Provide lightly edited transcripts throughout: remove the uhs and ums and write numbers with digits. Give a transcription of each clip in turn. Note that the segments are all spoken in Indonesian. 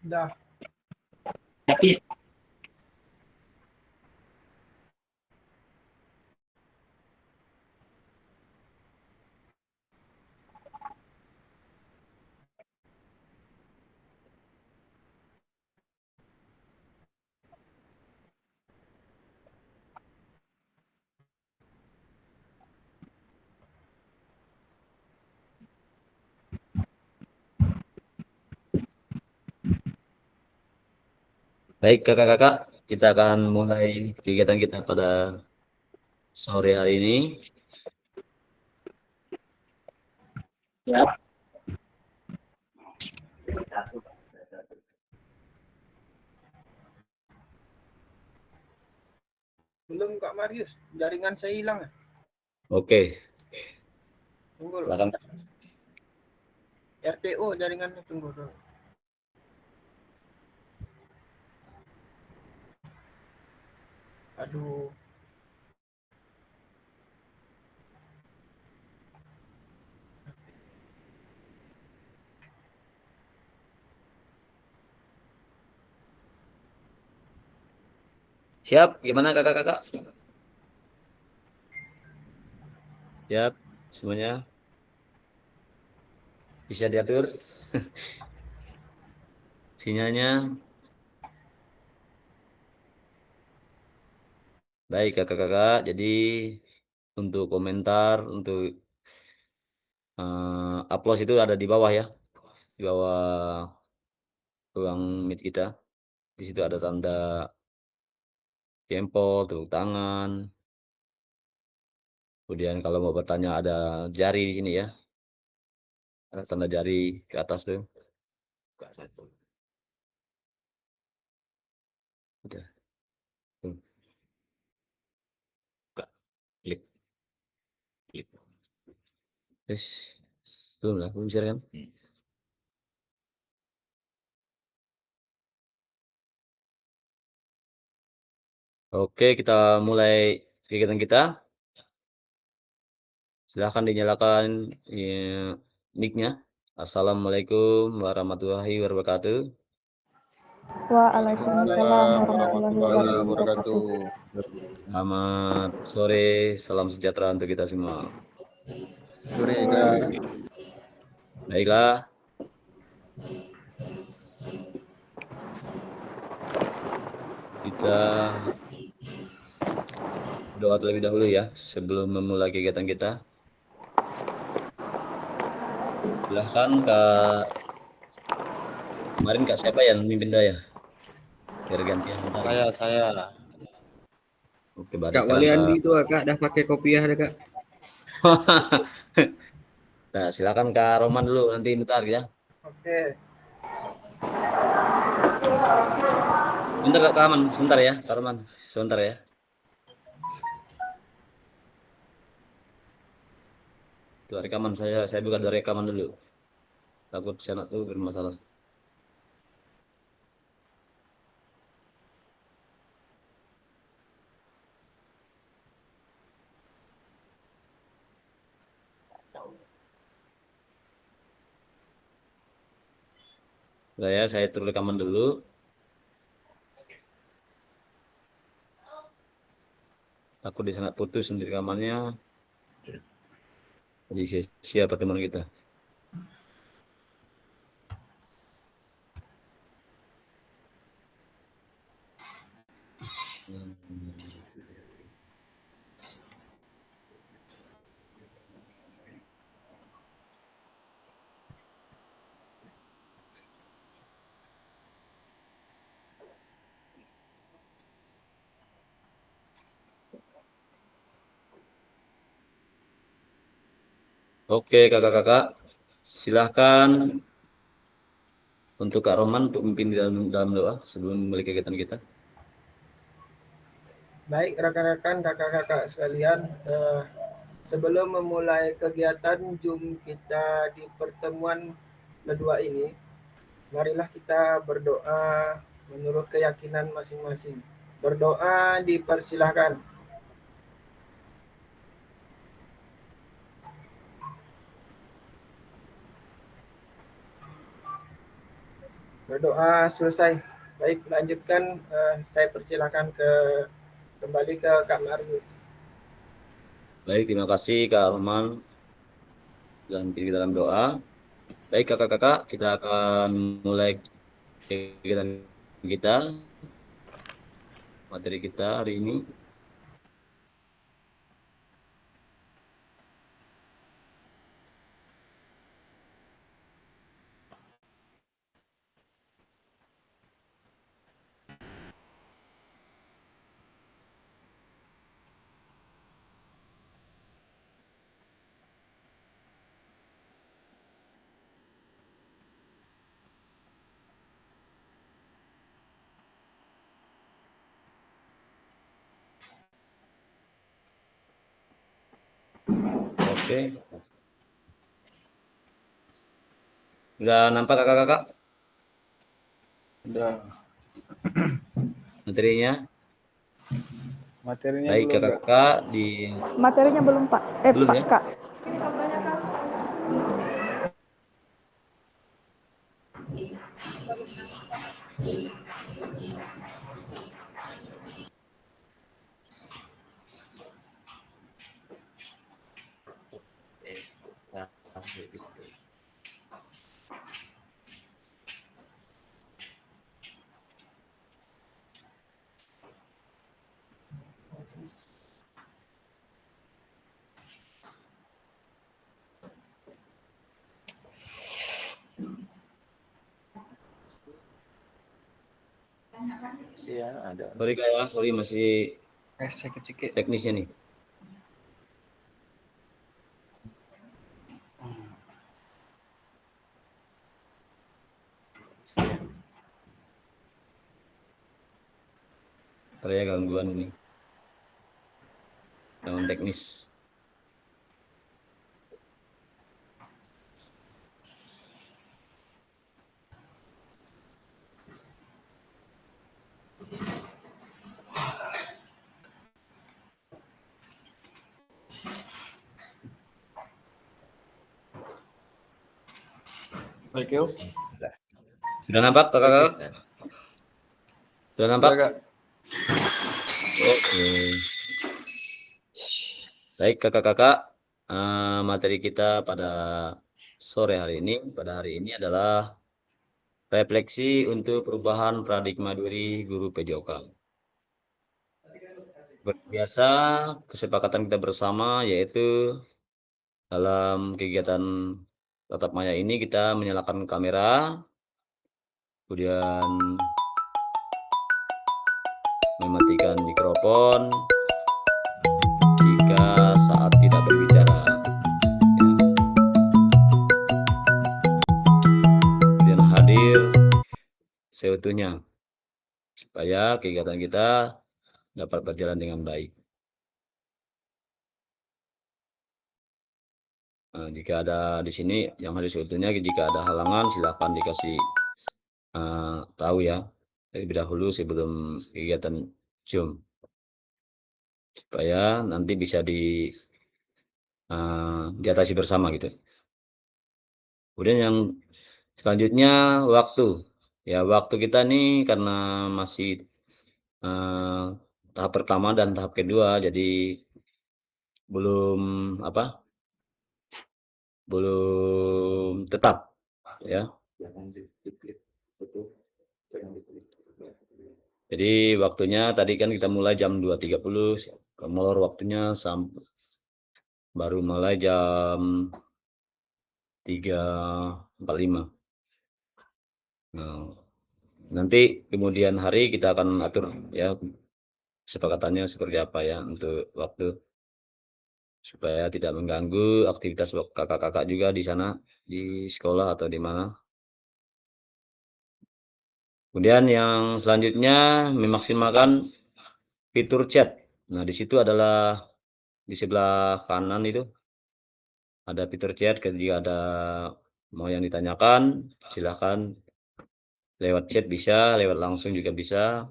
Dah. Tapi Baik kakak-kakak, kita akan mulai kegiatan kita pada sore hari ini. ya, Belum Kak Marius, jaringan saya hilang. Oke, Tunggu dulu. silakan. RTO jaringannya tunggu dulu. Aduh. Siap, gimana kakak-kakak? Siap, semuanya bisa diatur sinyalnya. Baik kakak-kakak, jadi untuk komentar, untuk upload itu ada di bawah ya, di bawah ruang meet kita. Di situ ada tanda jempol, tepuk tangan. Kemudian kalau mau bertanya ada jari di sini ya, ada tanda jari ke atas tuh. Udah, tuh. Klik, klik. Terus, belum lah, belum share kan? Oke, kita mulai kegiatan kita. Silahkan dinyalakan mic-nya. Assalamualaikum warahmatullahi wabarakatuh. Waalaikumsalam Waalaikumsalam warahmatullahi warahmatullahi wabarakatuh. wabarakatuh. Selamat sore, salam sejahtera untuk kita semua. Sore Kak. Baiklah. Kita doa terlebih dahulu ya sebelum memulai kegiatan kita. Silahkan Kak. Kemarin Kak siapa yang mimpin ya? Biar gantian ntar. Saya. Oke, berarti Kak sekarang Wali Kak. Andi itu Kak dah pakai kopiah deh Kak. Nah, silakan Kak Roman dulu nanti bentar ya. Oke. Bentar Kak Roman, sebentar ya, Kak Roman. Sebentar ya. Dua rekaman saya buka dua rekaman dulu. Takut sana tuh bermasalah. Saya turun rekaman dulu. Takut di sana putus nanti rekamannya. Jadi sia-sia pertemuan kita. Oke kakak-kakak, silahkan untuk Kak Roman untuk memimpin di dalam doa sebelum memulai kegiatan kita. Baik rekan-rekan, kakak-kakak sekalian, sebelum memulai kegiatan Zoom kita di pertemuan kedua ini, marilah kita berdoa menurut keyakinan masing-masing. Berdoa dipersilahkan. Berdoa selesai. Baik, lanjutkan. Saya persilakan kembali ke Kak Marius. Baik, terima kasih Kak Arman dan diri dalam doa. Baik kakak-kakak, kita akan mulai kegiatan kita, materi kita hari ini. Oke, udah nampak kakak-kakak Udah. materinya? Materinya Baik belum, Kak. kakak-kakak di Materinya belum, Pak. belum Pak, ya? Kak. Nah, sorry kak ya, sorry masih Cekik-cekik. teknisnya nih. Ternyata gangguan ini, gangguan teknis. Baik, yuk. Sudah nampak kakak-kakak? Sudah nampak? Udah, Kak. Oke. Baik kakak-kakak, materi kita pada sore hari ini, pada hari ini adalah refleksi untuk perubahan paradigma diri guru PJOK. Seperti biasa, kesepakatan kita bersama yaitu dalam kegiatan tatap maya ini kita menyalakan kamera, kemudian mematikan mikrofon jika saat tidak berbicara. Ya. Kemudian hadir seutuhnya supaya kegiatan kita dapat berjalan dengan baik. Nah, jika ada di sini yang hadir seutuhnya, jika ada halangan silakan dikasih tahu ya lebih dahulu sebelum kegiatan Zoom supaya nanti bisa diatasi bersama gitu. Kemudian yang selanjutnya waktu. Ya waktu kita nih karena masih tahap pertama dan tahap kedua, jadi belum belum tetap ya. Jadi waktunya tadi kan kita mulai jam 2.30, molor waktunya sampai baru mulai jam 3.45. Nah, nanti kemudian hari kita akan atur ya kesepakatannya seperti apa ya untuk waktu supaya tidak mengganggu aktivitas kakak-kakak juga di sana di sekolah atau di mana. Kemudian yang selanjutnya memaksimalkan fitur chat. Nah, di situ adalah di sebelah kanan itu ada fitur chat. Jika ada mau yang ditanyakan, silahkan lewat chat bisa, lewat langsung juga bisa.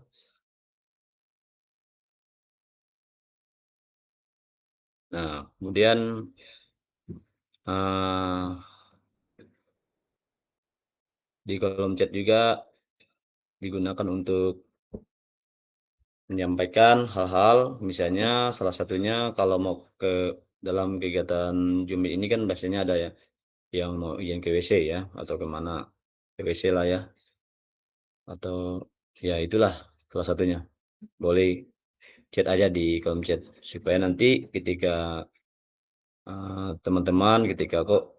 Nah, kemudian Di kolom chat juga digunakan untuk menyampaikan hal-hal, misalnya salah satunya kalau mau ke dalam kegiatan Zoom ini kan biasanya ada ya yang mau izin ke WC ya, atau kemana, ke WC lah ya, atau ya itulah salah satunya. Boleh chat aja di kolom chat supaya nanti ketika teman-teman ketika kok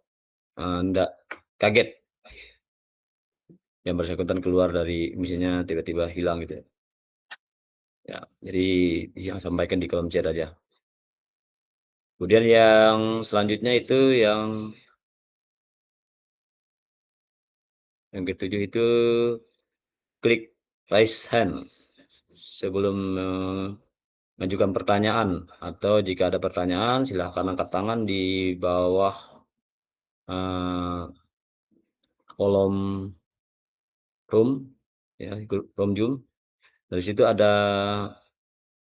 ndak kaget yang bersangkutan keluar dari misalnya tiba-tiba hilang gitu ya. Ya, jadi yang sampaikan di kolom chat aja. Kemudian yang selanjutnya itu yang ketujuh itu klik raise hand sebelum mengajukan pertanyaan, atau jika ada pertanyaan silahkan angkat tangan di bawah kolom room ya, room Zoom. Dari situ ada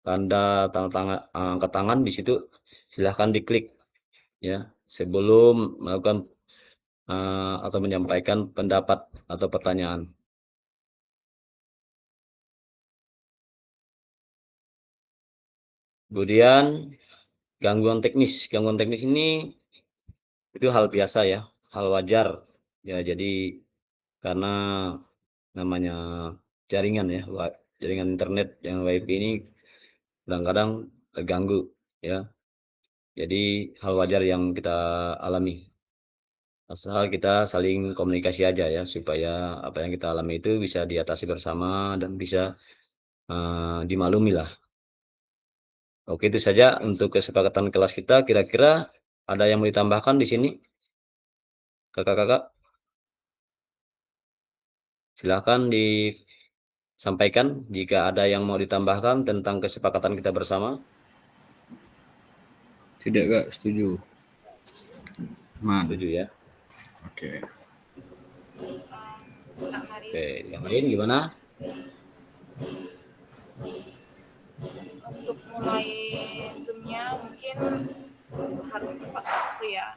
tanda tangan angkat tangan, di situ silahkan diklik ya sebelum melakukan atau menyampaikan pendapat atau pertanyaan. Kemudian gangguan teknis ini itu hal biasa ya, hal wajar ya. Jadi karena namanya jaringan ya, jaringan internet yang WiFi ini kadang-kadang terganggu ya. Jadi hal wajar yang kita alami. Asal kita saling komunikasi aja ya, supaya apa yang kita alami itu bisa diatasi bersama dan bisa dimaklumi lah. Oke, itu saja untuk kesepakatan kelas kita. Kira-kira ada yang mau ditambahkan di sini? Kakak-kakak, silahkan disampaikan jika ada yang mau ditambahkan tentang kesepakatan kita bersama. Tidak Kak, setuju. Setuju ya? Oke. Oke, yang lain gimana? Untuk mulai Zoom-nya mungkin harus tepat waktu ya.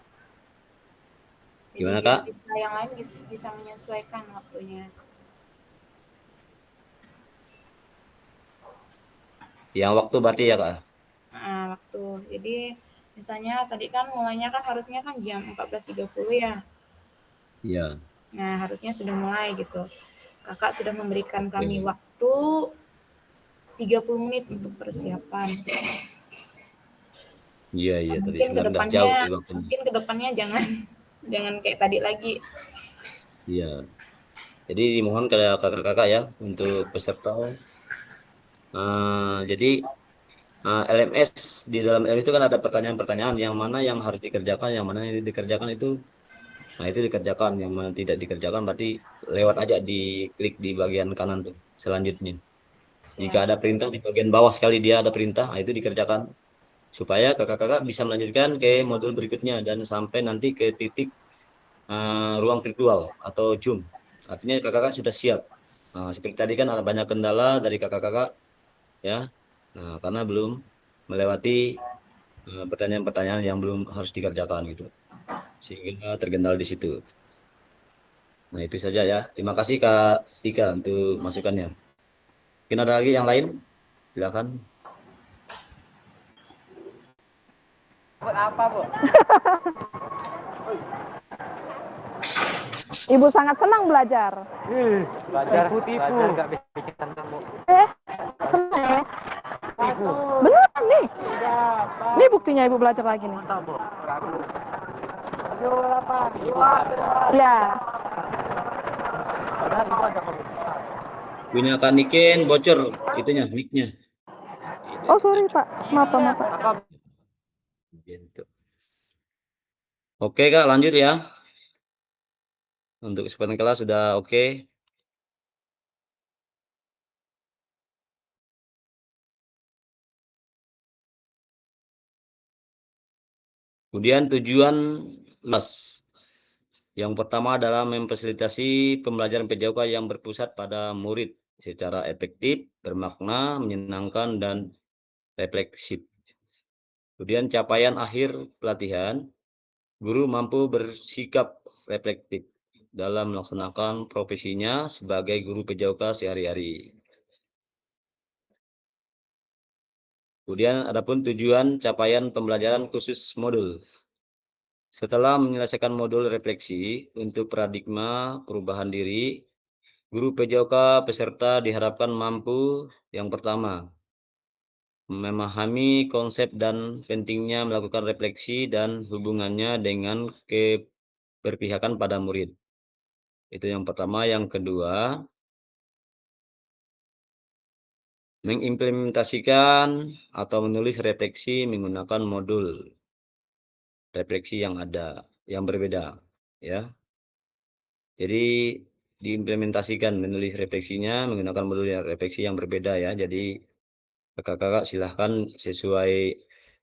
Jadi Gimana, biar Kak? bisa yang lain bisa menyesuaikan waktunya. Yang waktu berarti ya, Kak? Nah, waktu. Jadi misalnya tadi kan mulainya kan harusnya kan jam 14.30 ya. Iya. Nah, harusnya sudah mulai gitu. Kakak sudah memberikan kami Oke. waktu 30 menit untuk persiapan. Iya, iya tadi Mungkin sebenarnya udah jauh kedepannya, sih waktunya. mungkin kedepannya jangan kayak tadi lagi. Iya. Jadi dimohon kepada kakak-kakak ya untuk peserta. Jadi LMS di dalam LMS itu kan ada pertanyaan-pertanyaan yang mana yang harus dikerjakan, yang mana yang dikerjakan itu. Nah, itu dikerjakan, yang mana tidak dikerjakan berarti lewat aja di klik di bagian kanan tuh selanjutnya. Jika Siap. ada perintah di bagian bawah sekali dia ada perintah, nah itu dikerjakan supaya kakak-kakak bisa melanjutkan ke modul berikutnya dan sampai nanti ke titik ruang virtual atau Zoom. Artinya kakak-kakak sudah siap. Nah, seperti tadi kan ada banyak kendala dari kakak-kakak ya. Nah, karena belum melewati pertanyaan-pertanyaan yang belum harus dikerjakan gitu. Sehingga tergendal di situ. Nah, itu saja ya. Terima kasih Kak Tika untuk masukannya. Mungkin ada lagi yang lain? Silakan. Buat apa, Bu? Ibu sangat senang belajar. Belajar nggak bisa bikin kamu. Senang ya? Tipu. Beneran nih. Ini buktinya ibu belajar lagi nih. Mantap, Bu. 78. Ya. Padahal itu agak bagus. Punya Kak Niken bocor itunya, mic-nya. Oh sorry Pak, maaf Pak. Gitu. Oke Kak, lanjut ya. Untuk kesempatan kelas sudah oke. Kemudian tujuan kelas. Yang pertama adalah memfasilitasi pembelajaran PJOK yang berpusat pada murid secara efektif, bermakna, menyenangkan, dan refleksif. Kemudian capaian akhir pelatihan, guru mampu bersikap reflektif dalam melaksanakan profesinya sebagai guru PJOK sehari-hari. Kemudian adapun tujuan capaian pembelajaran khusus modul. Setelah menyelesaikan modul refleksi untuk paradigma perubahan diri, guru PJOK peserta diharapkan mampu yang pertama, memahami konsep dan pentingnya melakukan refleksi dan hubungannya dengan keberpihakan pada murid. Itu yang pertama. Yang kedua, mengimplementasikan atau menulis refleksi menggunakan modul refleksi yang ada, yang berbeda, ya. Jadi diimplementasikan menulis refleksinya menggunakan modul refleksi yang berbeda, ya. Jadi kakak-kakak silahkan sesuai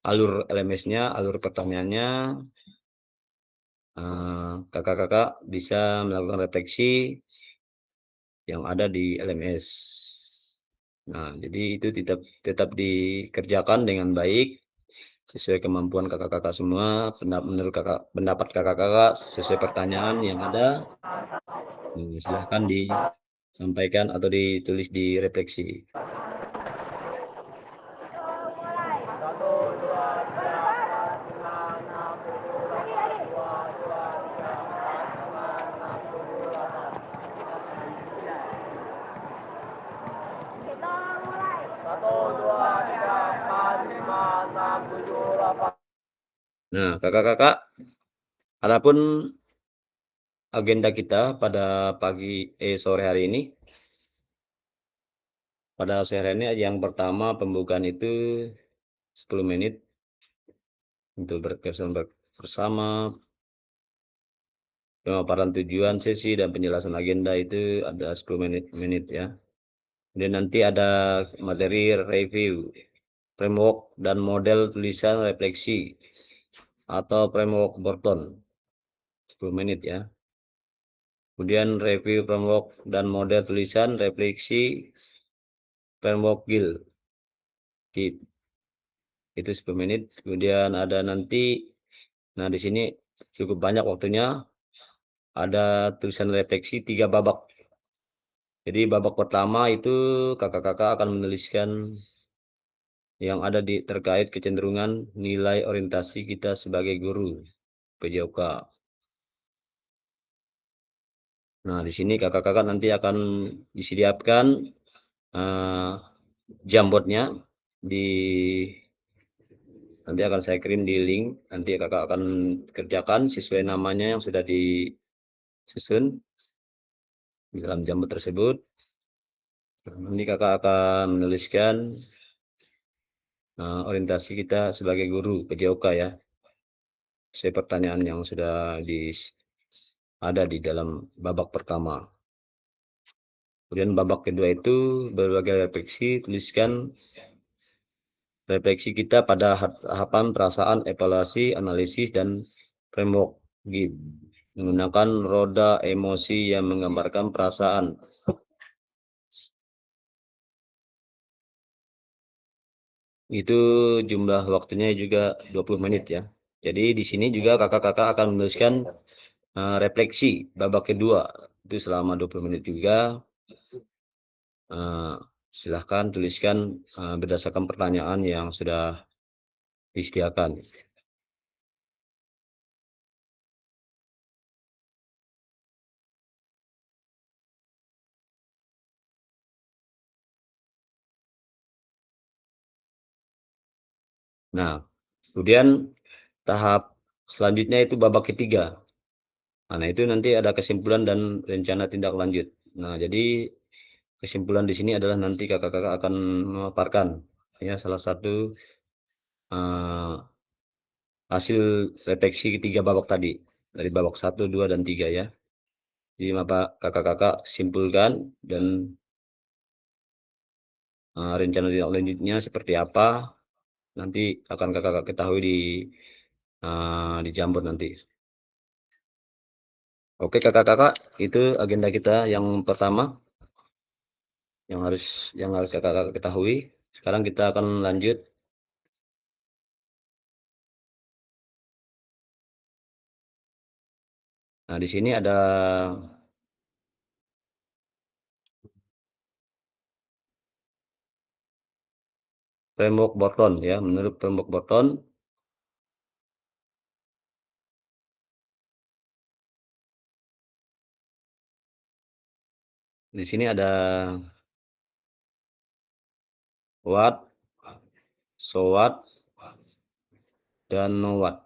alur LMS-nya, alur pertanyaannya, kakak-kakak bisa melakukan refleksi yang ada di LMS. Nah, jadi itu tetap dikerjakan dengan baik sesuai kemampuan kakak-kakak semua. Pendapat kakak-kakak sesuai pertanyaan yang ada, silahkan disampaikan atau ditulis di refleksi. Nah, kakak-kakak, adapun agenda kita pada sore hari ini. Pada sore hari ini yang pertama pembukaan itu 10 menit untuk berkesan bersama. Pemaparan tujuan sesi dan penjelasan agenda itu ada 10 menit ya. Kemudian nanti ada materi review, framework dan model tulisan refleksi atau framework Burton 10 menit ya. Kemudian review framework dan model tulisan refleksi framework GIL itu 10 menit. Kemudian ada nanti, nah di sini cukup banyak waktunya, ada tulisan refleksi 3 babak. Jadi babak pertama itu kakak-kakak akan menuliskan yang ada terkait kecenderungan nilai orientasi kita sebagai guru PJOK. Nah, di sini kakak-kakak nanti akan disediakan Jamboardnya nanti akan saya kirim di link. Nanti kakak akan kerjakan sesuai namanya yang sudah disusun di dalam Jamboard tersebut. Nanti kakak akan menuliskan orientasi kita sebagai guru PJOK ya. Sesuai pertanyaan yang sudah ada di dalam babak pertama. Kemudian babak kedua itu berbagai refleksi, tuliskan refleksi kita pada tahapan perasaan, evaluasi, analisis, dan framework GIB. Menggunakan roda emosi yang menggambarkan perasaan. Itu jumlah waktunya juga 20 menit ya. Jadi di sini juga kakak-kakak akan menuliskan refleksi babak kedua itu selama 20 menit juga. Silahkan tuliskan berdasarkan pertanyaan yang sudah disediakan. Nah, kemudian tahap selanjutnya itu babak ketiga. Nah, itu nanti ada kesimpulan dan rencana tindak lanjut. Nah, jadi kesimpulan di sini adalah nanti kakak-kakak akan memaparkan ya salah satu hasil refleksi ketiga babak tadi dari babak 1, 2, dan 3 ya. Jadi kakak-kakak simpulkan dan rencana tindak lanjutnya seperti apa nanti akan kakak-kakak ketahui di Jamboard nanti. Oke kakak-kakak, itu agenda kita yang pertama yang harus kakak-kakak ketahui. Sekarang kita akan lanjut Nah, di sini ada framework Burton ya. Menurut framework Burton, di sini ada what, so what, dan know what.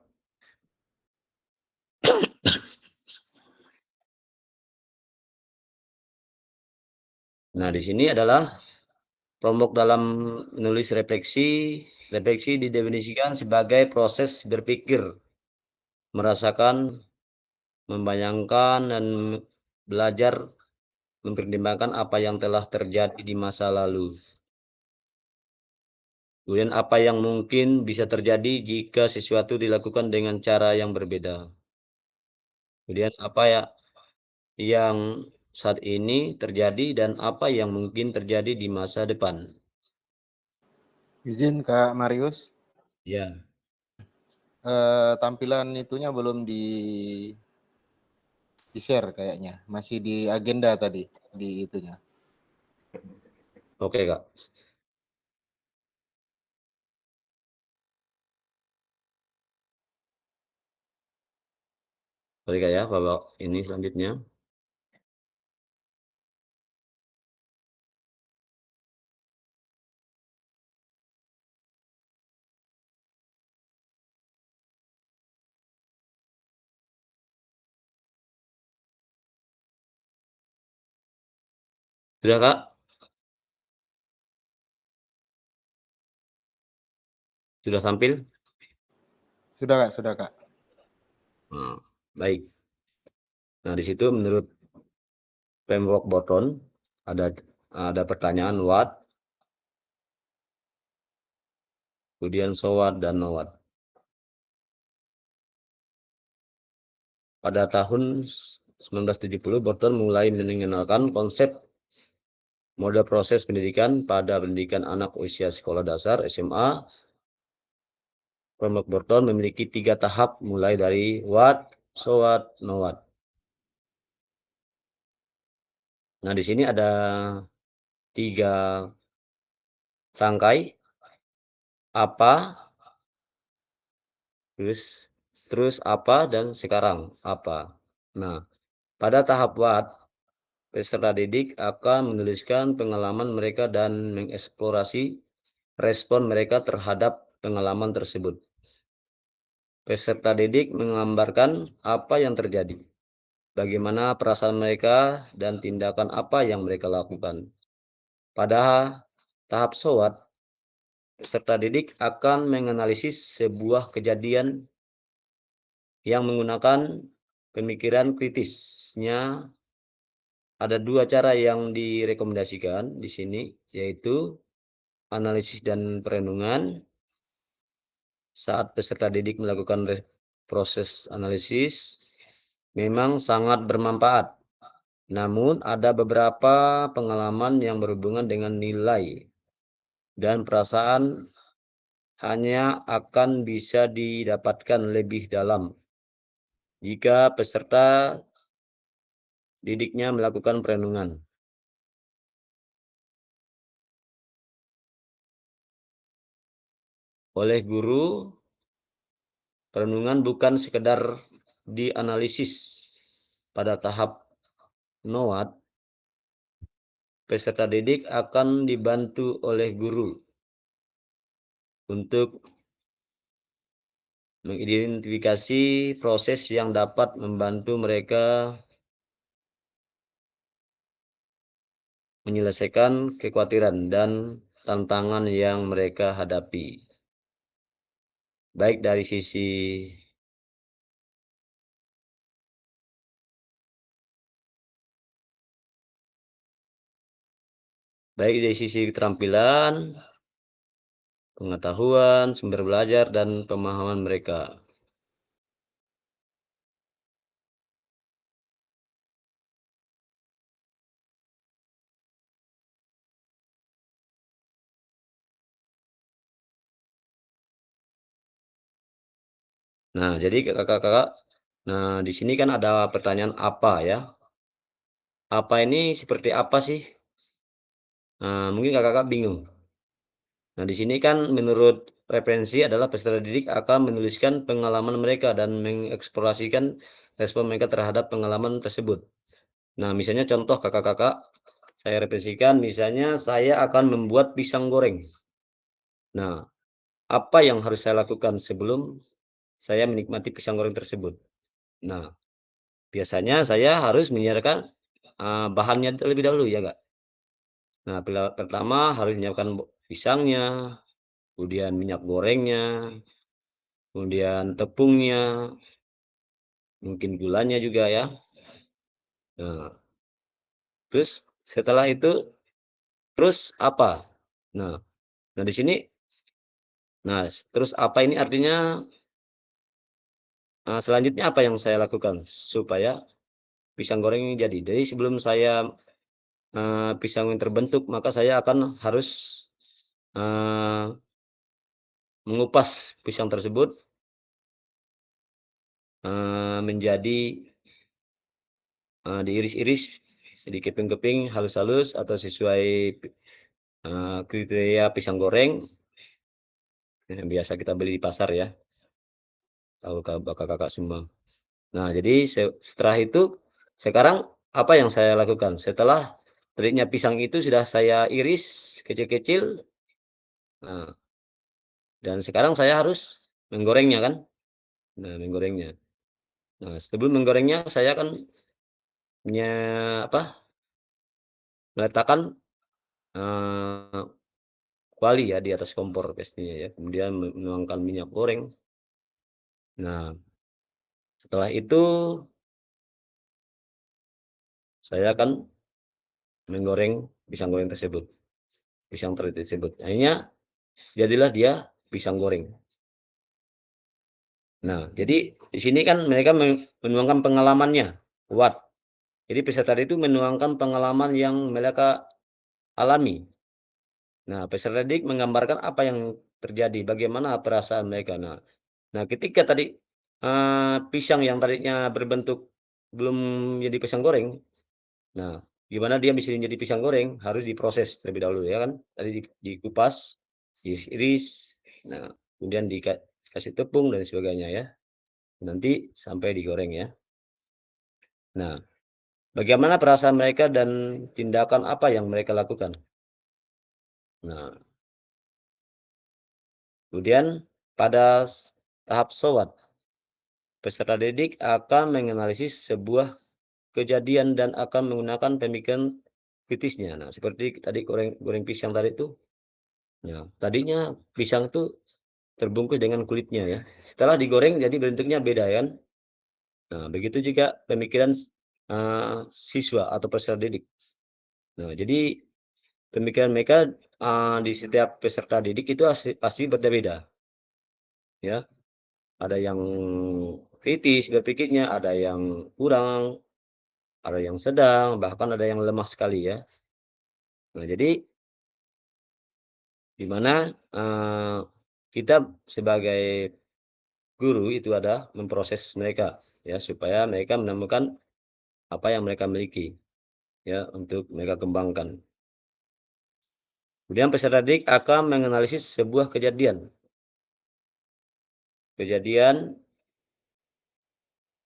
Nah, di sini adalah framework dalam menulis refleksi. Refleksi didefinisikan sebagai proses berpikir, merasakan, membayangkan, dan belajar mempertimbangkan apa yang telah terjadi di masa lalu. Kemudian apa yang mungkin bisa terjadi jika sesuatu dilakukan dengan cara yang berbeda. Kemudian apa ya yang saat ini terjadi dan apa yang mungkin terjadi di masa depan. Izin Kak Marius, Ya, tampilan itunya belum di share kayaknya, masih di agenda tadi di itunya. oke Kak. Sorry Kak ya, Bapak ini selanjutnya. Sudah Kak? Sudah tampil? Sudah Kak, sudah Kak. Nah, baik. Nah, di situ menurut framework Burton ada pertanyaan what, kemudian so what, dan know what. Pada tahun 1970, Burton mulai mengenalkan konsep mode proses pendidikan pada pendidikan anak usia sekolah dasar SMA. Framework Burton memiliki 3 tahap mulai dari what, so what, know what. Nah, di sini ada 3 rangkai apa, terus apa, dan sekarang apa. Nah, pada tahap what, peserta didik akan menuliskan pengalaman mereka dan mengeksplorasi respon mereka terhadap pengalaman tersebut. Peserta didik menggambarkan apa yang terjadi, bagaimana perasaan mereka, dan tindakan apa yang mereka lakukan. Pada tahap so what, peserta didik akan menganalisis sebuah kejadian yang menggunakan pemikiran kritisnya. Ada 2 cara yang direkomendasikan di sini, yaitu analisis dan perenungan. Saat peserta didik melakukan proses analisis, memang sangat bermanfaat. Namun, ada beberapa pengalaman yang berhubungan dengan nilai dan perasaan hanya akan bisa didapatkan lebih dalam jika peserta didiknya melakukan perenungan. Oleh guru, perenungan bukan sekedar dianalisis. Pada tahap know what, peserta didik akan dibantu oleh guru untuk mengidentifikasi proses yang dapat membantu mereka menyelesaikan kekhawatiran dan tantangan yang mereka hadapi, baik dari sisi keterampilan, pengetahuan, sumber belajar, dan pemahaman mereka. Nah, jadi kakak-kakak Nah, di sini kan ada pertanyaan apa ya? Apa ini seperti apa sih? Nah, mungkin kakak-kakak bingung. Nah, di sini kan menurut referensi adalah peserta didik akan menuliskan pengalaman mereka dan mengeksplorasikan respon mereka terhadap pengalaman tersebut. Nah, misalnya contoh kakak-kakak, saya referensikan, misalnya saya akan membuat pisang goreng. Nah, apa yang harus saya lakukan sebelum saya menikmati pisang goreng tersebut? Nah, biasanya saya harus menyiapkan bahannya terlebih dahulu ya, Kak. Nah, pertama harus menyiapkan pisangnya, kemudian minyak gorengnya, kemudian tepungnya, mungkin gulanya juga ya. Nah, terus setelah itu terus apa? Nah, di sini, nah terus apa ini artinya selanjutnya apa yang saya lakukan supaya pisang goreng ini jadi. Jadi sebelum saya pisang yang terbentuk, maka saya akan harus mengupas pisang tersebut menjadi diiris-iris, dikeping-keping halus-halus atau sesuai kriteria pisang goreng yang biasa kita beli di pasar ya, tahu kakak-kakak semua. Nah, jadi setelah itu sekarang apa yang saya lakukan? Setelah tadinya pisang itu sudah saya iris kecil-kecil, nah, dan sekarang saya harus menggorengnya kan? Nah, menggorengnya. Nah, sebelum menggorengnya saya akan meletakkan kuali ya di atas kompor pastinya ya. Kemudian menuangkan minyak goreng. Nah, setelah itu saya akan menggoreng pisang goreng tersebut. Pisang tersebut. Akhirnya jadilah dia pisang goreng. Nah, jadi di sini kan mereka menuangkan pengalamannya kuat. Jadi peserta itu menuangkan pengalaman yang mereka alami. Nah, peserta didik menggambarkan apa yang terjadi, bagaimana perasaan mereka. Nah, ketika tadi pisang yang tadinya berbentuk belum jadi pisang goreng, nah gimana dia bisa menjadi pisang goreng? Harus diproses terlebih dahulu ya kan. Tadi dikupas, diiris, nah kemudian dikasih tepung dan sebagainya ya. Nanti sampai digoreng ya. Nah, bagaimana perasaan mereka dan tindakan apa yang mereka lakukan? Nah, kemudian pada tahap SWOT, peserta didik akan menganalisis sebuah kejadian dan akan menggunakan pemikiran kritisnya. Nah, seperti tadi goreng pisang tadi itu. Nah, tadinya pisang itu terbungkus dengan kulitnya ya. Setelah digoreng jadi bentuknya beda kan. Nah, begitu juga pemikiran siswa atau peserta didik. Nah, jadi pemikiran mereka di setiap peserta didik itu pasti berbeda. Ya, ada yang kritis berpikirnya, ada yang kurang, ada yang sedang, bahkan ada yang lemah sekali ya. Nah, jadi di mana kita sebagai guru itu ada memproses mereka ya supaya mereka menemukan apa yang mereka miliki ya untuk mereka kembangkan. Kemudian peserta didik akan menganalisis sebuah kejadian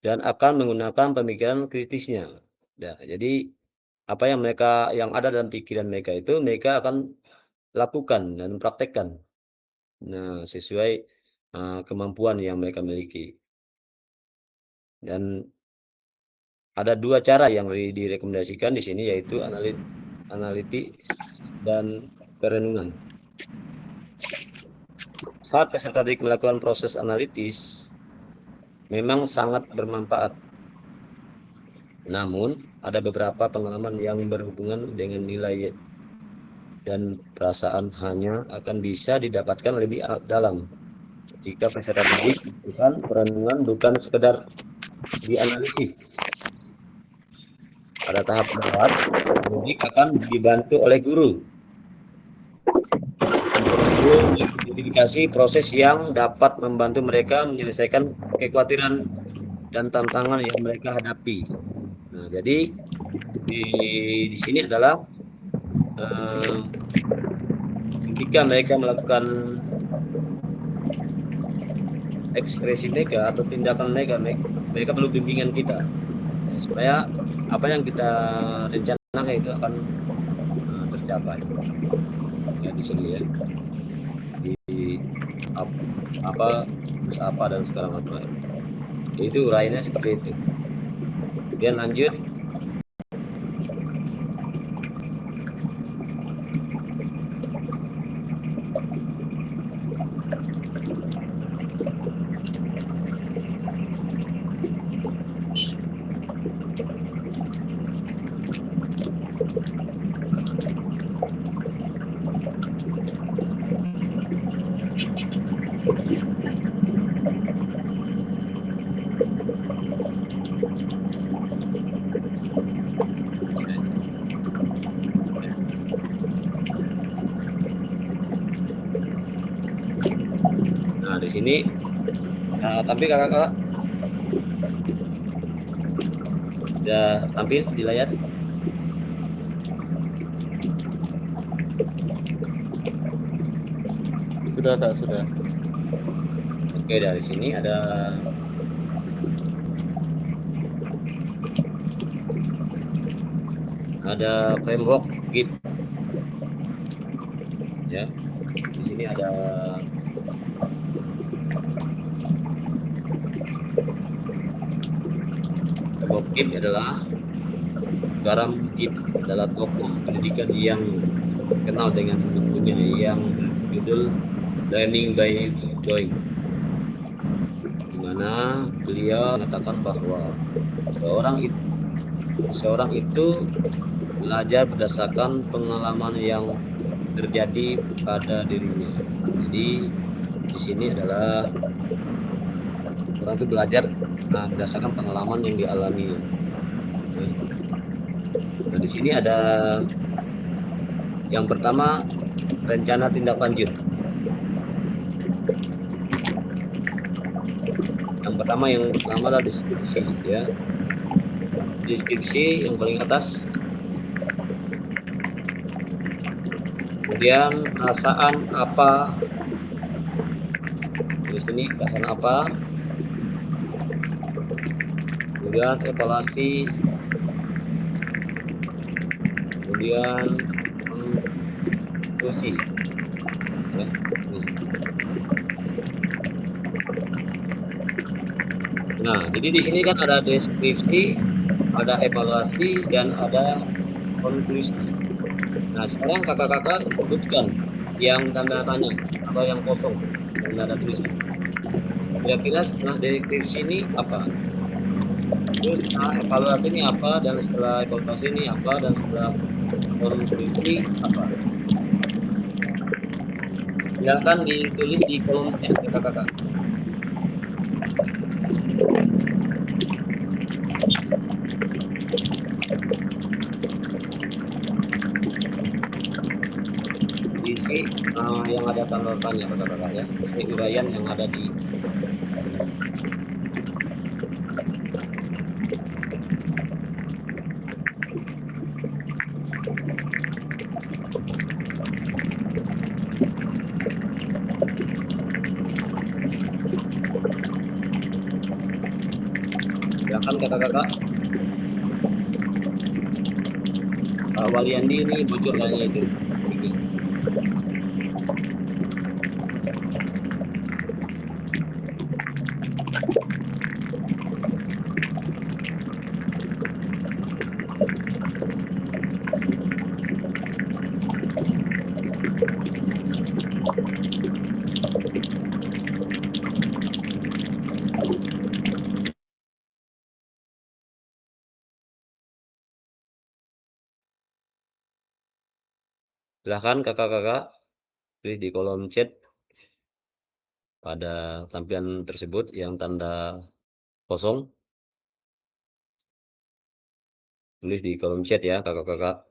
dan akan menggunakan pemikiran kritisnya. Ya, jadi apa yang ada dalam pikiran mereka itu mereka akan lakukan dan praktekkan. Nah, sesuai kemampuan yang mereka miliki. Dan ada dua cara yang direkomendasikan di sini yaitu analitis dan perenungan. Saat peserta didik melakukan proses analitis memang sangat bermanfaat. Namun, ada beberapa pengalaman yang berhubungan dengan nilai dan perasaan hanya akan bisa didapatkan lebih dalam jika peserta didik melakukan perenungan bukan sekedar dianalisis. Pada tahap awal, didik akan dibantu oleh guru mengidentifikasi proses yang dapat membantu mereka menyelesaikan kekhawatiran dan tantangan yang mereka hadapi. Nah, jadi di sini adalah ketika mereka melakukan ekspresi mereka atau tindakan mereka perlu bimbingan kita supaya apa yang kita rencanakan itu akan tercapai. Ya, di sini ya, di apa terus apa dan segala macam. Itu uraiannya seperti itu. Kemudian lanjut. Nah, di sini tapi kakak-kakak sudah tampil di layar. Sudah Kak, sudah. Oke, dari sini ada framework GIP. Ya. Di sini ada framework GIP adalah Garam GIP adalah tokoh pendidikan yang kenal dengan bukunya yang berjudul Learning by Doing, di mana beliau mengatakan bahwa seorang itu belajar berdasarkan pengalaman yang terjadi pada dirinya. Jadi di sini adalah orang itu belajar berdasarkan pengalaman yang dialami. Nah, di sini ada yang pertama, rencana tindak lanjut. Yang pertama adalah deskripsi ya. Deskripsi yang paling atas. Kemudian perasaan apa? Di sini perasaan apa? Kemudian evaluasi. Kemudian konklusi. Ya, nah, jadi di sini kan ada deskripsi, ada evaluasi, dan ada konklusi. Nah, sekarang kakak-kakak sebutkan yang tanda tanya atau yang kosong, yang ada tulisan. Kira-kira setelah deskripsi ini apa? Terus evaluasi ini apa? Dan setelah evaluasi ini apa? Dan setelah konklusi apa? Silakan ditulis di kolom chat kakak-kakak. Isi yang ada tanda tanya kakak-kakak ya. Ini uraian yang ada di silakan kakak-kakak. Pak Waliandi ini bocorannya itu ini. Silahkan kakak-kakak tulis di kolom chat pada tampilan tersebut yang tanda kosong. Tulis di kolom chat ya kakak-kakak.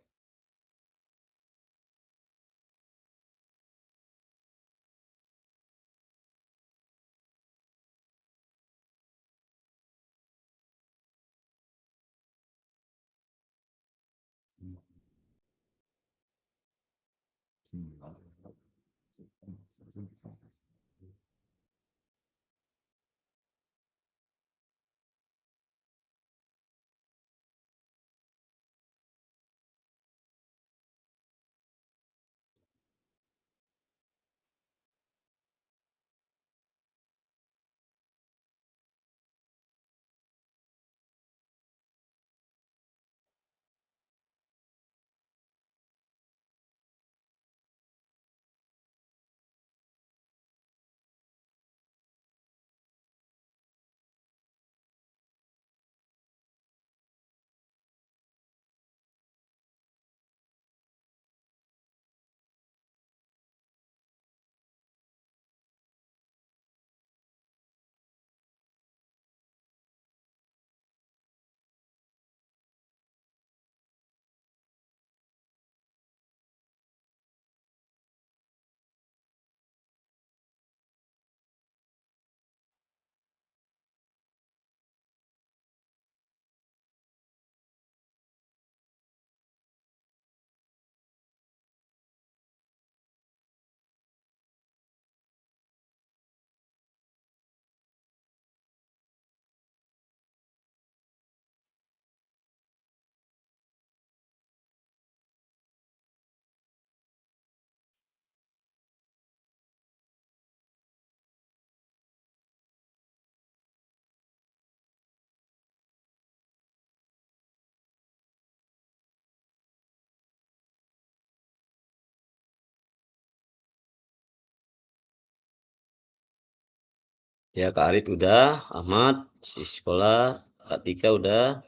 Ya, Kak Arif udah, Ahmad, si sekolah, Kak Tika udah.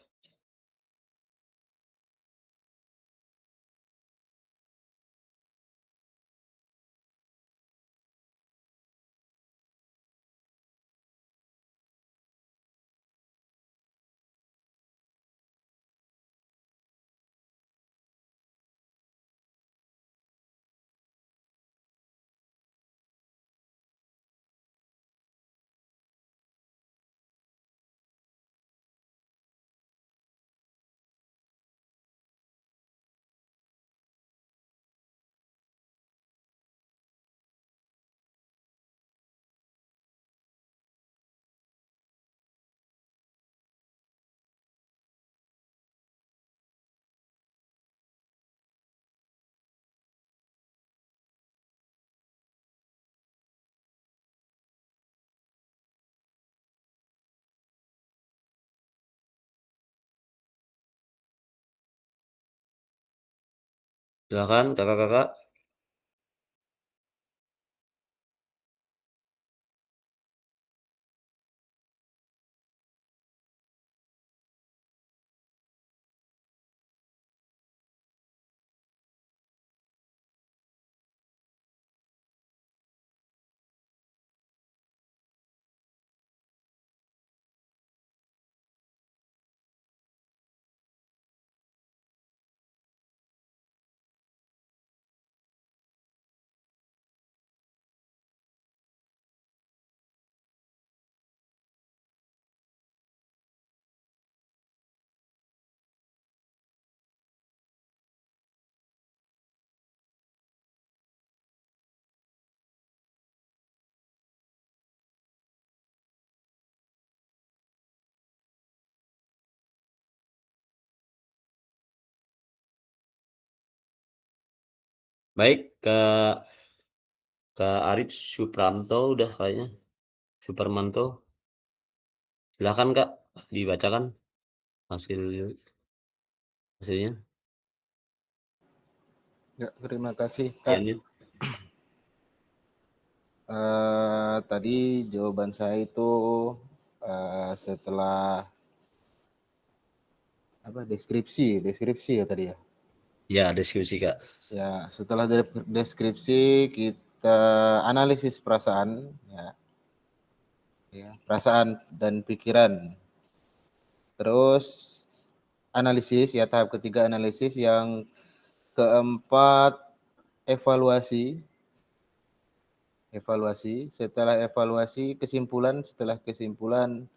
Silakan kakak-kakak. Baik, Kak Arif Supranto udah kayaknya. Suparmanto. Silakan Kak, dibacakan hasilnya. Ya, terima kasih Kak. Ujiannya. Tadi jawaban saya itu setelah deskripsi ya tadi ya. Ya, diskusi Kak. Ya, setelah deskripsi kita analisis perasaan ya. Ya, perasaan dan pikiran. Terus analisis ya, tahap ketiga analisis, yang keempat evaluasi. Setelah evaluasi kesimpulan, setelah kesimpulan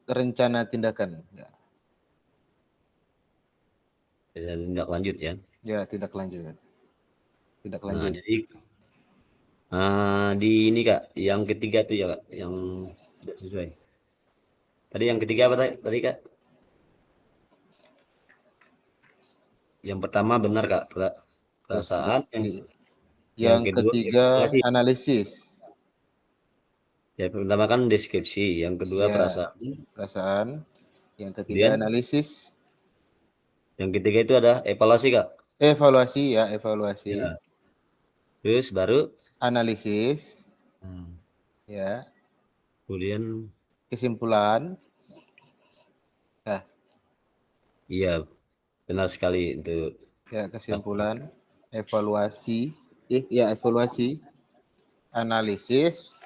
rencana tindakan ya. Dan tindak lanjut ya. Ya, tindak lanjut. Tindak Nah, lanjut. jadi di ini Kak, yang ketiga itu ya Kak, yang tidak sesuai. Tadi yang ketiga apa tadi Kak? Yang pertama benar Kak, perasaan. Deskripsi. Yang Yang kedua ketiga evaluasi. analisis. Ya, pertama kan deskripsi, yang kedua Ya, perasaan, perasaan. Yang ketiga kemudian analisis. yang ketiga itu ada evaluasi Kak. Evaluasi ya, evaluasi. Ya. Terus baru Analisis. nah, Ya, kemudian kesimpulan. Nah, iya benar sekali itu. ya kesimpulan, evaluasi. Ya evaluasi, analisis,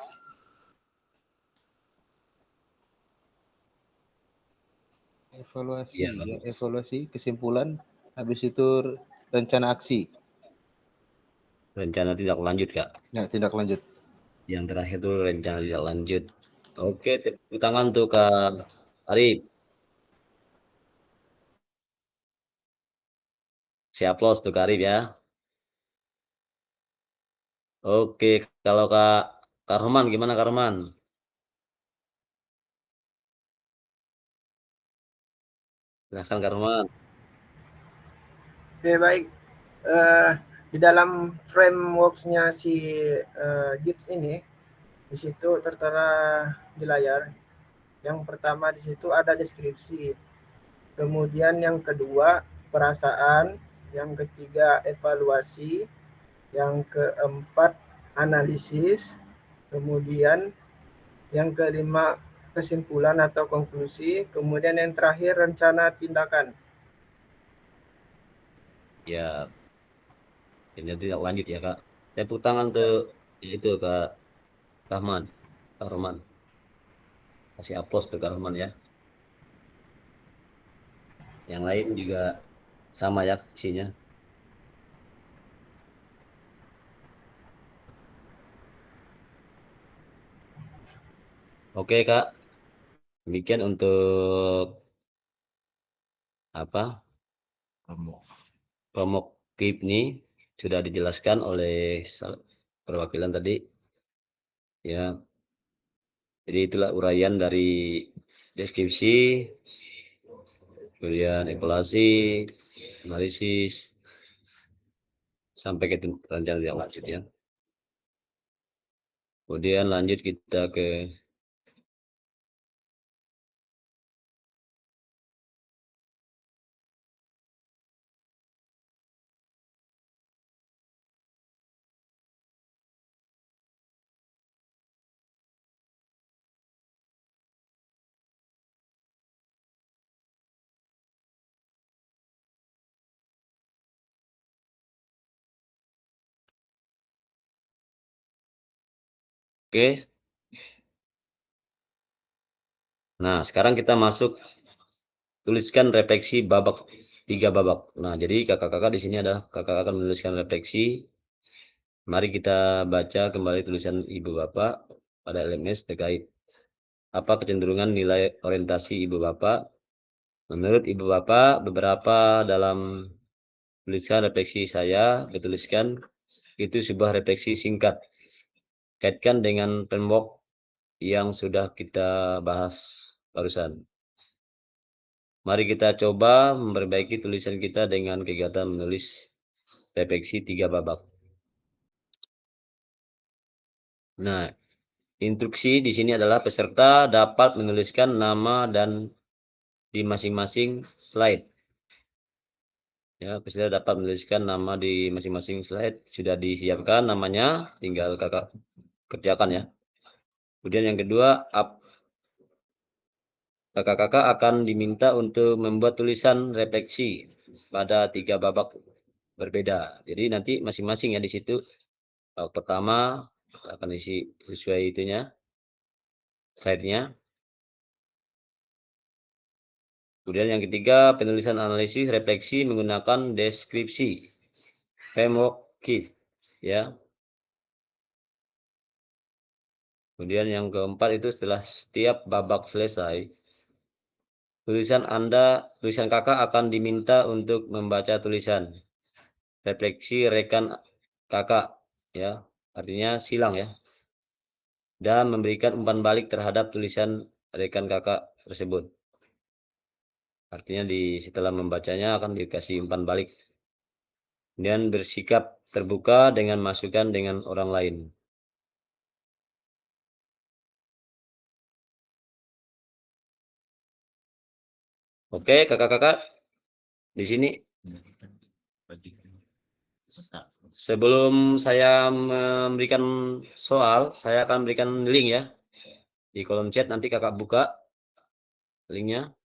Iya, ya bagus. evaluasi, kesimpulan, habis itu rencana aksi. Rencana tindak lanjut Kak. Ya, tindak lanjut. Yang terakhir itu rencana tindak lanjut. Oke, tepuk tangan untuk Kak Arif. Siap los tuh Kak Arif ya. Oke, kalau Kak Roman gimana Kak Roman? Silahkan Kak Roman. Oke, baik. Di dalam framework-nya si Gibbs ini, di situ tertera di layar. Yang pertama di situ ada deskripsi. Kemudian yang kedua perasaan, yang ketiga evaluasi, yang keempat analisis, kemudian yang kelima kesimpulan atau konklusi, kemudian yang terakhir rencana tindakan. Ya, ini tindak lanjut ya Kak. Tepuk tangan tuh itu Kak Rahman. Kak Roman. Kasih aplaus tuh Kak Roman ya. Yang lain juga sama ya isinya. Oke Kak, demikian untuk apa promok KIP ini sudah dijelaskan oleh perwakilan tadi ya. Jadi itulah uraian dari deskripsi, kemudian evaluasi, analisis, sampai ke rencana yang lanjut ya. Kemudian lanjut kita ke oke. Nah, sekarang kita masuk tuliskan refleksi babak 3 babak. Nah, jadi kakak-kakak di sini ada kakak akan menuliskan refleksi. Mari kita baca kembali tulisan Ibu Bapak pada LMS terkait apa kecenderungan nilai orientasi Ibu Bapak. Menurut Ibu Bapak, beberapa dalam tulisan refleksi saya dituliskan itu sebuah refleksi singkat. Kaitkan dengan framework yang sudah kita bahas barusan. Mari kita coba memperbaiki tulisan kita dengan kegiatan menulis refleksi 3 babak. Nah, instruksi di sini adalah peserta dapat menuliskan nama dan di masing-masing slide. Ya, peserta dapat menuliskan nama di masing-masing slide. Sudah disiapkan namanya, tinggal kakak kerjakan ya. Kemudian yang kedua, kakak-kakak akan diminta untuk membuat tulisan refleksi pada 3 babak berbeda. Jadi nanti masing-masing ya di situ. Pertama akan isi sesuai itunya, slide-nya. Kemudian yang ketiga, penulisan analisis refleksi menggunakan deskripsi framework KIF ya. Kemudian yang keempat itu setelah setiap babak selesai, tulisan kakak akan diminta untuk membaca tulisan refleksi rekan kakak ya, artinya silang ya, dan memberikan umpan balik terhadap tulisan rekan kakak tersebut. Artinya setelah membacanya akan dikasih umpan balik. Kemudian bersikap terbuka dengan masukan dengan orang lain. Oke, kakak-kakak di sini. Sebelum saya memberikan soal, saya akan berikan link ya. Di kolom chat nanti kakak buka linknya.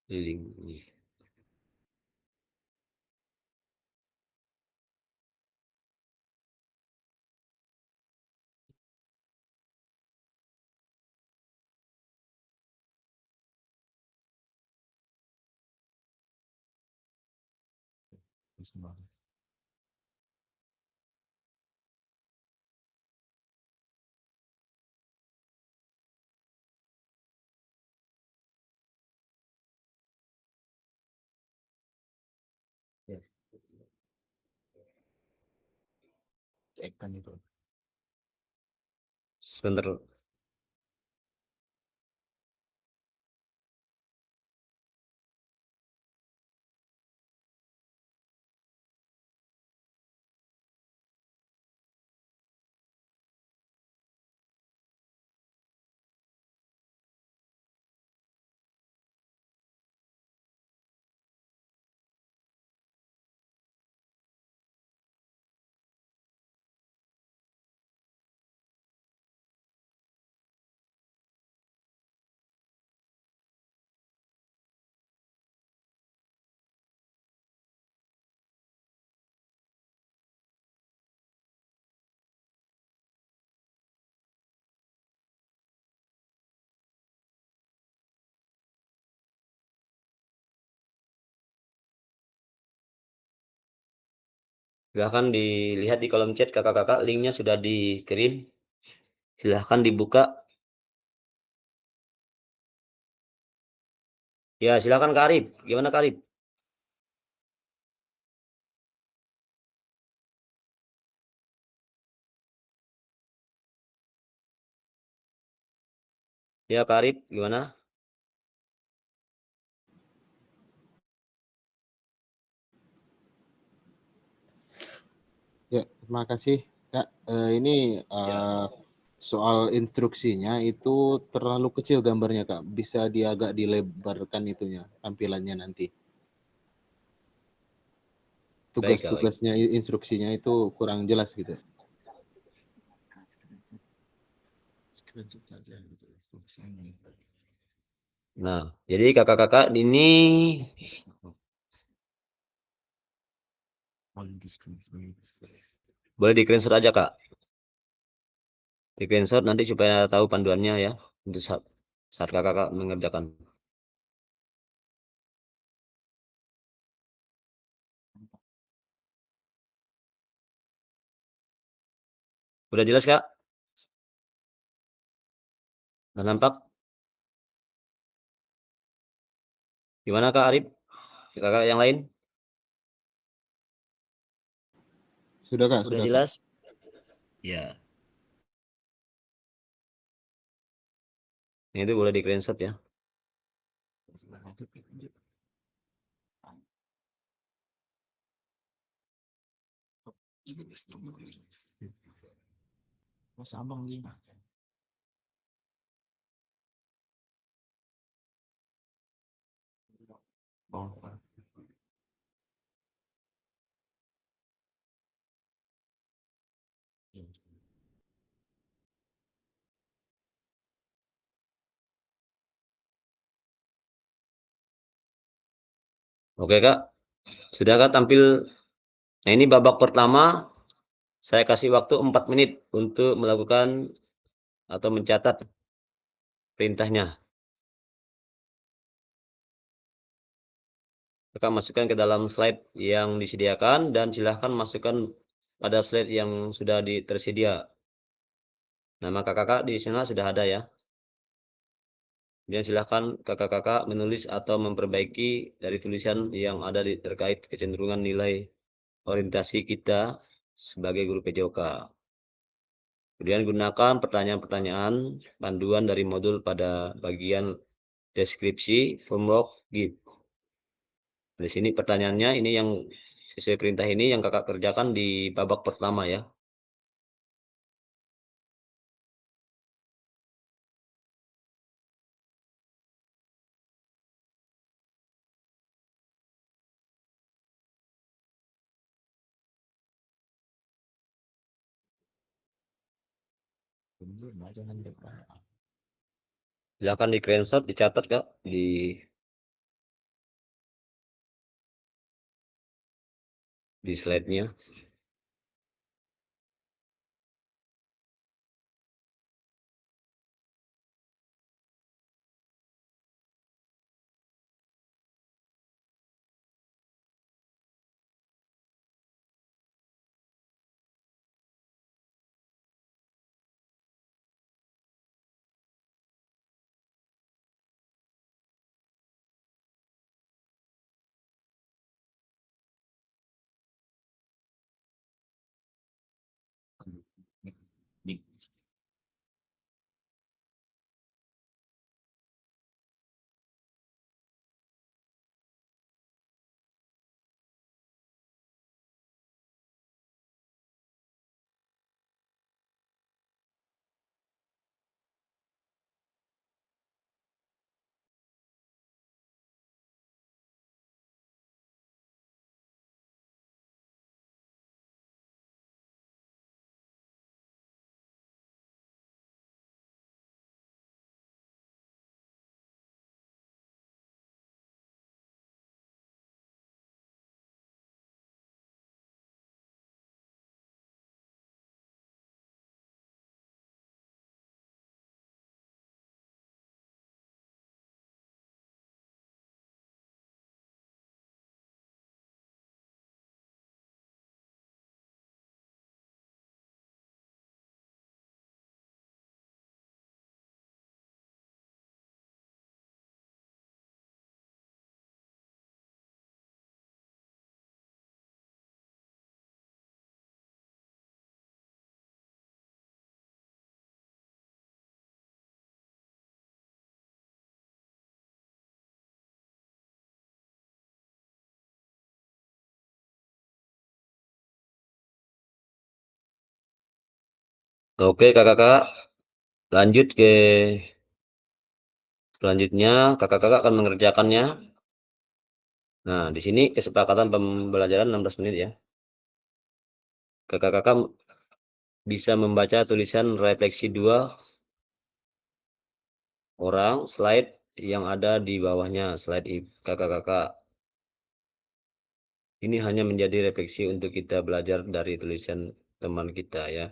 Link ini. Sebentar. Silahkan dilihat di kolom chat kakak-kakak, linknya sudah dikirim. Silahkan dibuka. Ya, silahkan Kak Arif. Gimana Kak Arif? Ya Kak Arif, gimana? Ya, terima kasih Kak. Ini soal instruksinya itu terlalu kecil gambarnya Kak. Bisa agak dilebarkan itunya tampilannya nanti. Baik, Kak, baik. Tugas-tugasnya, instruksinya itu kurang jelas gitu. Nah, jadi kakak-kakak ini boleh di screenshot aja Kak. Di screenshot nanti supaya tahu panduannya ya untuk saat kakak-kakak mengerjakan. Udah jelas Kak? Udah nampak? Gimana Kak Arif? Kakak yang lain? Sudah Kak, Udah sudah Kak. jelas? Ya. Ini itu boleh di screenshot ya. Mas abang dia. Oh. Oke Kak, sudah Kak tampil. Nah ini babak pertama, saya kasih waktu 4 menit untuk melakukan atau mencatat perintahnya. Kakak masukkan ke dalam slide yang disediakan dan silahkan masukkan pada slide yang sudah tersedia. Nama kakak di sana sudah ada ya. Kemudian silahkan kakak-kakak menulis atau memperbaiki dari tulisan yang ada terkait kecenderungan nilai orientasi kita sebagai guru PJOK. Kemudian gunakan pertanyaan-pertanyaan panduan dari modul pada bagian deskripsi, homework, gift. Di sini pertanyaannya ini yang sesuai perintah ini yang kakak kerjakan di babak pertama ya. Silakan di screenshot, dicatat Kak di slide-nya. Oke kakak-kakak, lanjut ke selanjutnya. Kakak-kakak akan mengerjakannya. Nah, di sini kesepakatan pembelajaran 16 menit ya. Kakak-kakak bisa membaca tulisan refleksi 2 orang slide yang ada di bawahnya slide kakak-kakak. Ini hanya menjadi refleksi untuk kita belajar dari tulisan teman kita ya.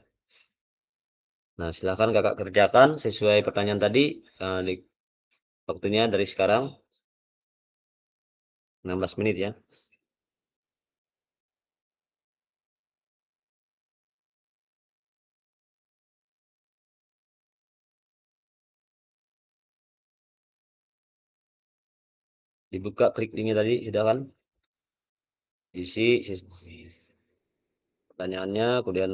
Nah, silakan kakak kerjakan sesuai pertanyaan tadi. Waktunya dari sekarang 16 menit ya. Dibuka klik linknya tadi sudah kan? Isi pertanyaannya, kemudian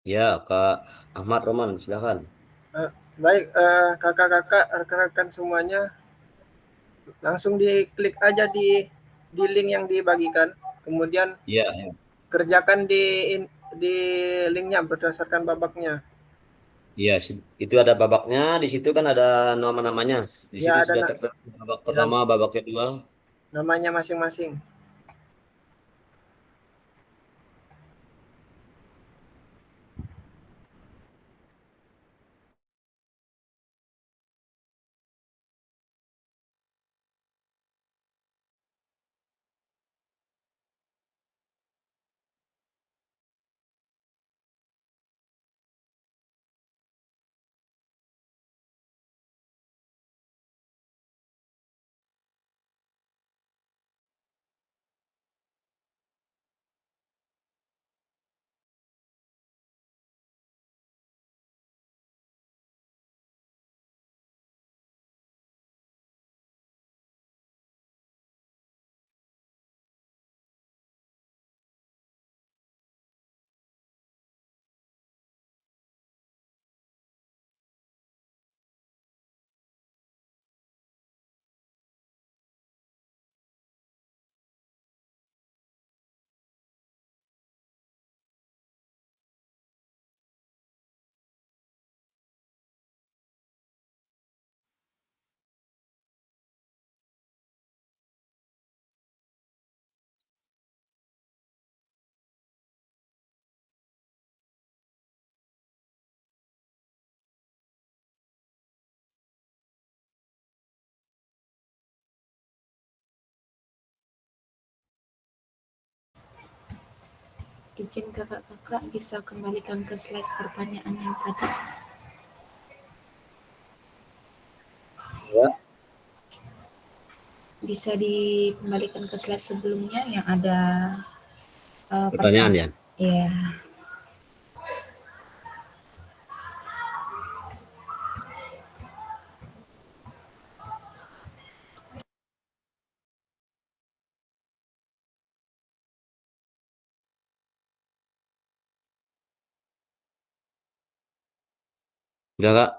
Ya, Kak Ahmad Roman, silakan. Baik, kakak-kakak, rekan-rekan semuanya, langsung diklik aja di link yang dibagikan, kemudian Iya, kerjakan di linknya berdasarkan babaknya. iya, itu ada babaknya. Di situ kan ada nama-namanya. Di Ya situ ada sudah tertera babak ya, pertama, babak kedua. namanya masing-masing. Izin kakak-kakak bisa kembalikan ke slide pertanyaan yang tadi. Ya. Bisa dikembalikan ke slide sebelumnya yang ada Pertanyaan ya. Ya. Udah, Kak.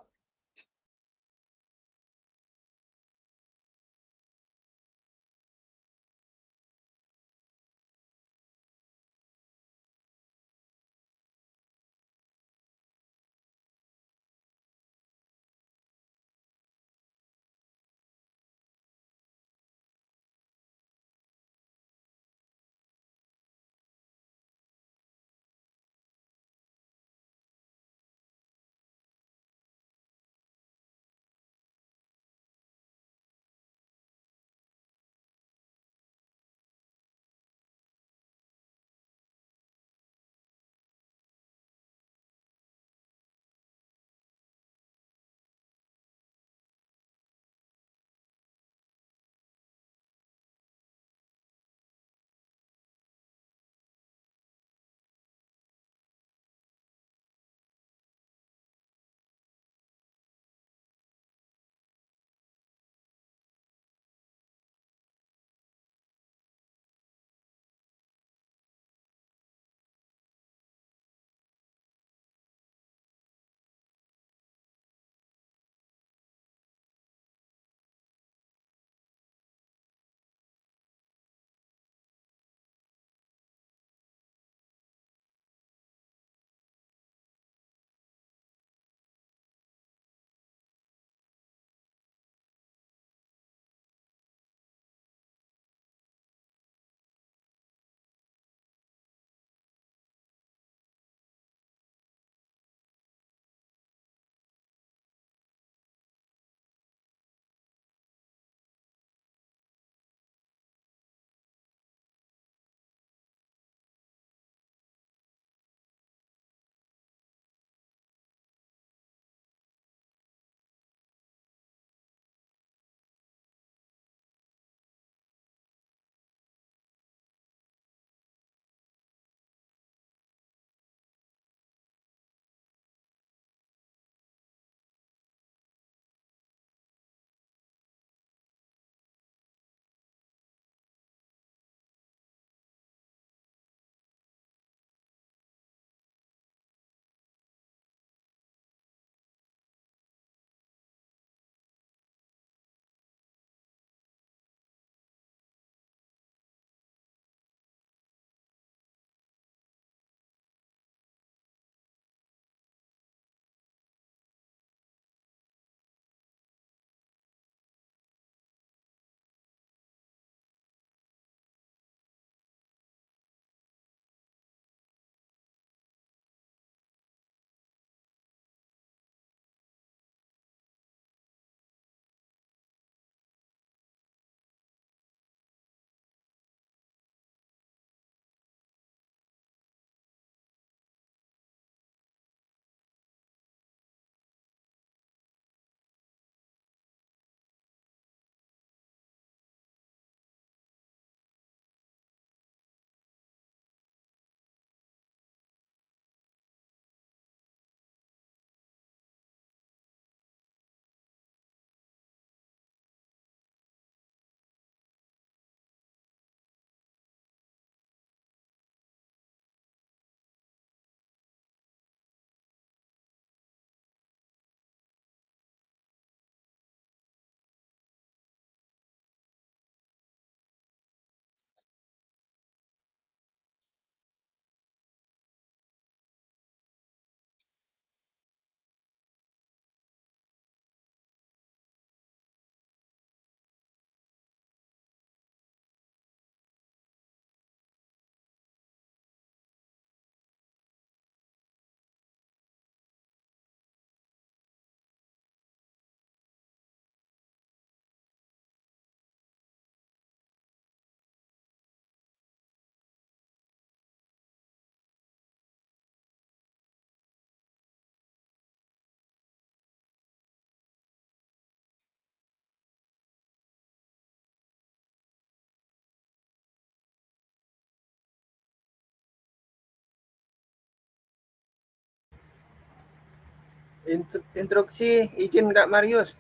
Instruksi izin Kak Marius.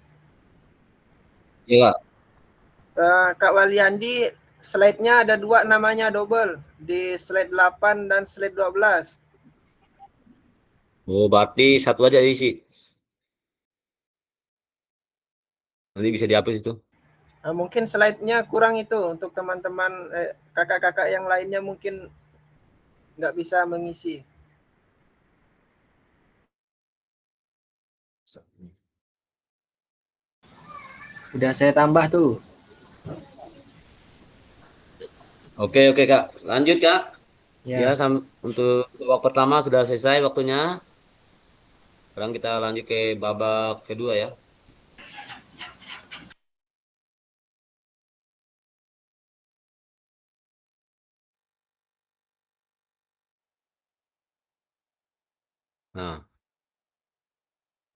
Iya, Kak. Kak Waliandi, slide-nya ada 2 namanya double di slide 8 dan slide 12. Oh, berarti satu aja isi. Nanti bisa dihapus itu. Mungkin slide-nya kurang itu untuk teman-teman kakak-kakak yang lainnya mungkin nggak bisa mengisi. Udah saya tambah tuh. Oke, Kak. Lanjut, Kak. Ya, Ya. untuk babak pertama sudah selesai waktunya. Sekarang kita lanjut ke babak kedua ya. Nah,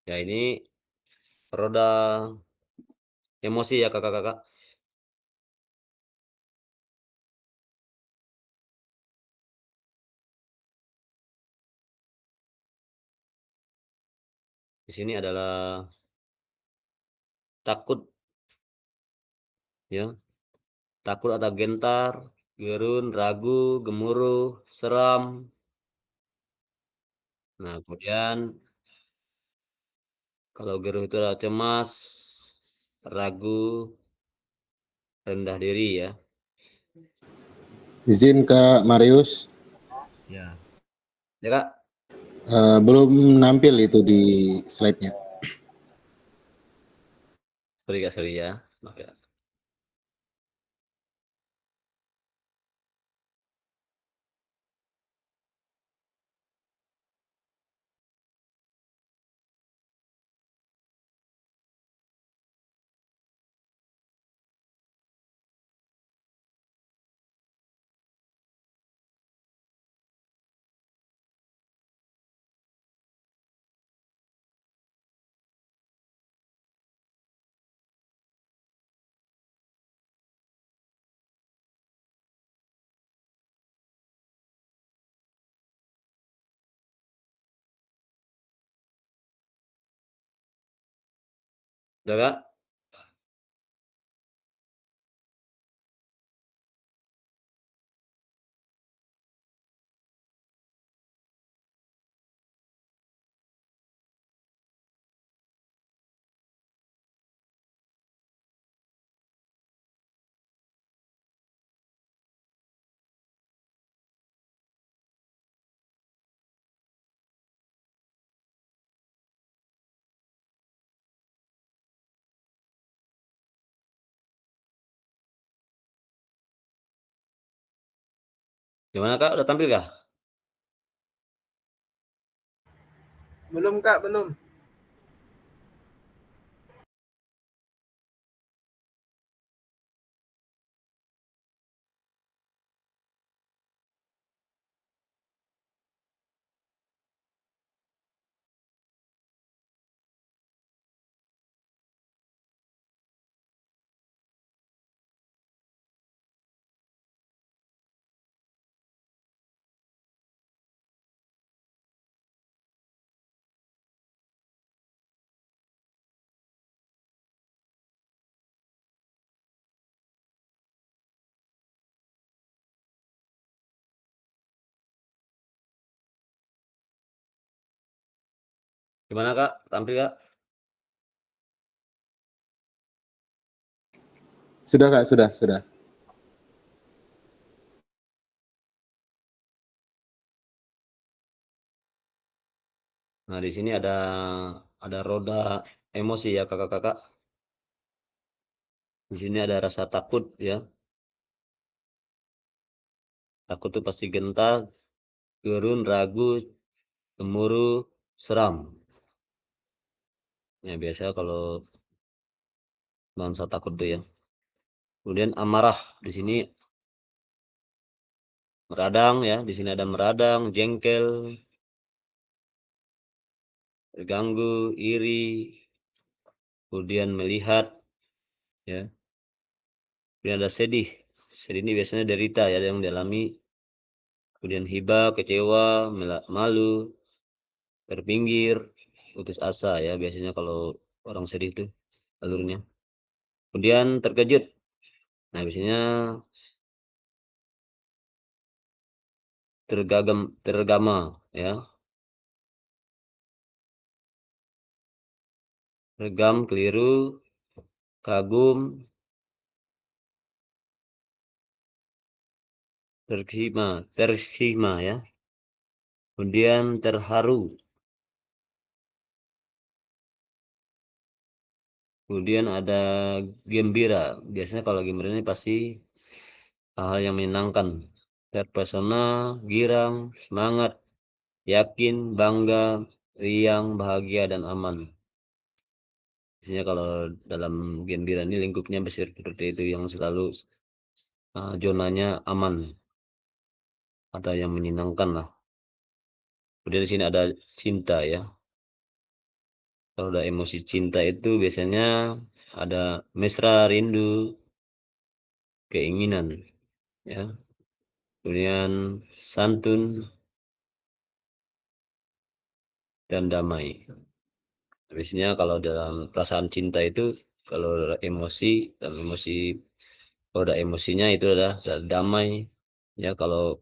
ya ini roda emosi ya kakak-kakak. Di sini adalah takut ya. Takut atau gentar, gerun, ragu, gemuruh, seram. Nah, kemudian kalau gerun itu adalah cemas, ragu, rendah diri ya. Izin Kak Marius, Ya. Ya, Kak. belum nampil itu di slide-nya. Sorry Kak, sorry ya. Oke. Udah Kak? Gimana Kak? Udah tampil kah? Belum Kak, belum. Gimana Kak? Tampil Kak? Sudah Kak, sudah. Nah, di sini ada roda emosi ya kakak-kakak. Di sini ada rasa takut ya. Takut itu pasti gentar, gerun, ragu, gemuruh, seram. Ya biasa kalau bangsa takut tuh ya. Kemudian amarah di sini meradang ya. Di sini ada meradang, jengkel, terganggu, iri, kemudian melihat ya. Kemudian ada sedih. Sedih ini biasanya derita ya yang dialami. Kemudian hibah, kecewa, malu, terpinggir, putus asa ya biasanya kalau orang sedih itu alurnya. Kemudian terkejut. Nah, biasanya tergama ya. Regam keliru, kagum, tersima ya. Kemudian terharu. Kemudian ada gembira. Biasanya kalau gembira ini pasti hal-hal yang menyenangkan. Terpesona, girang, semangat, yakin, bangga, riang, bahagia, dan aman. Biasanya kalau dalam gembira ini lingkupnya seperti itu, yang selalu zonanya aman atau yang menyenangkan lah. Kemudian di sini ada cinta ya. Kalau udah emosi cinta itu biasanya ada mesra, rindu, keinginan ya. Kemudian santun dan damai. Biasanya kalau dalam perasaan cinta itu kalau emosi, dalam emosi, kalau ada emosinya itu adalah damai ya. Kalau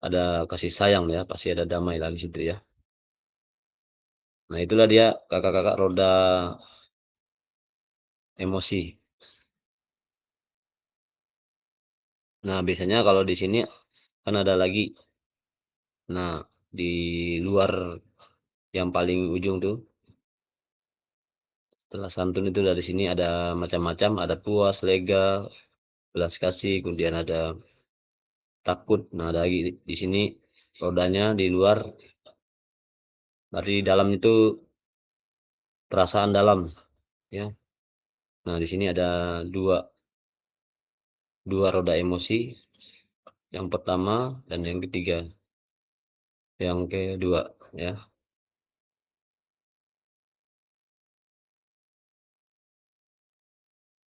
ada kasih sayang ya pasti ada damai lagi situ ya. Nah, itulah dia kakak-kakak roda emosi. Nah, biasanya kalau di sini kan ada lagi. Nah, di luar yang paling ujung tuh, setelah santun itu dari sini ada macam-macam, ada puas, lega, belas kasih, kemudian ada takut. Nah, ada lagi di sini rodanya di luar, dari dalam itu perasaan dalam, ya. Nah, di sini ada dua roda emosi, yang pertama dan yang ketiga, yang kedua, ya.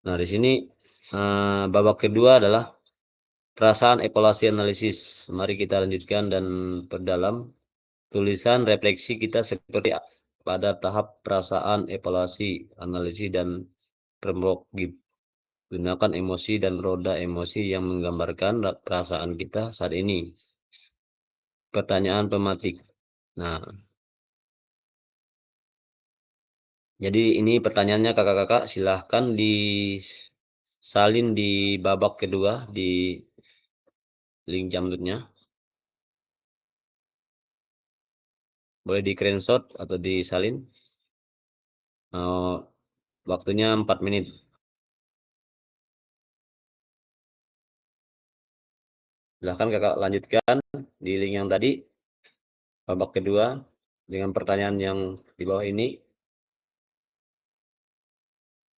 Nah, di sini babak kedua adalah perasaan evaluasi analisis. Mari kita lanjutkan dan perdalam tulisan refleksi kita seperti pada tahap perasaan evaluasi, analisis, dan framework. Gunakan emosi dan roda emosi yang menggambarkan perasaan kita saat ini. Pertanyaan pematik. Nah, jadi ini pertanyaannya kakak-kakak, silahkan disalin di babak kedua di link Jamdootnya. Boleh di screenshot atau disalin. Waktunya 4 menit. Silahkan kakak lanjutkan di link yang tadi, babak kedua, dengan pertanyaan yang di bawah ini.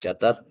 Catat.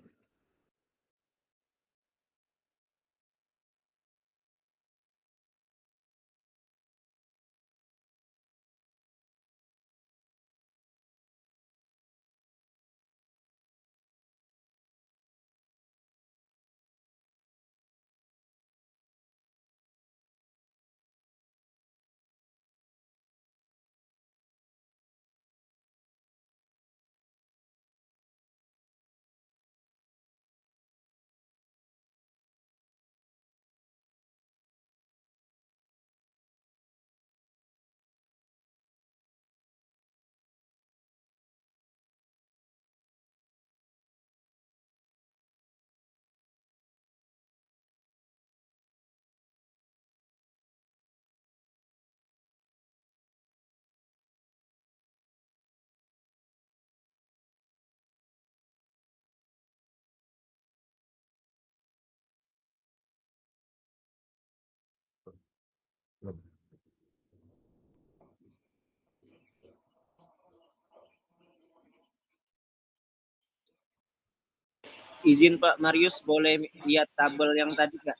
Izin Pak Marius, boleh lihat tabel yang tadi nggak?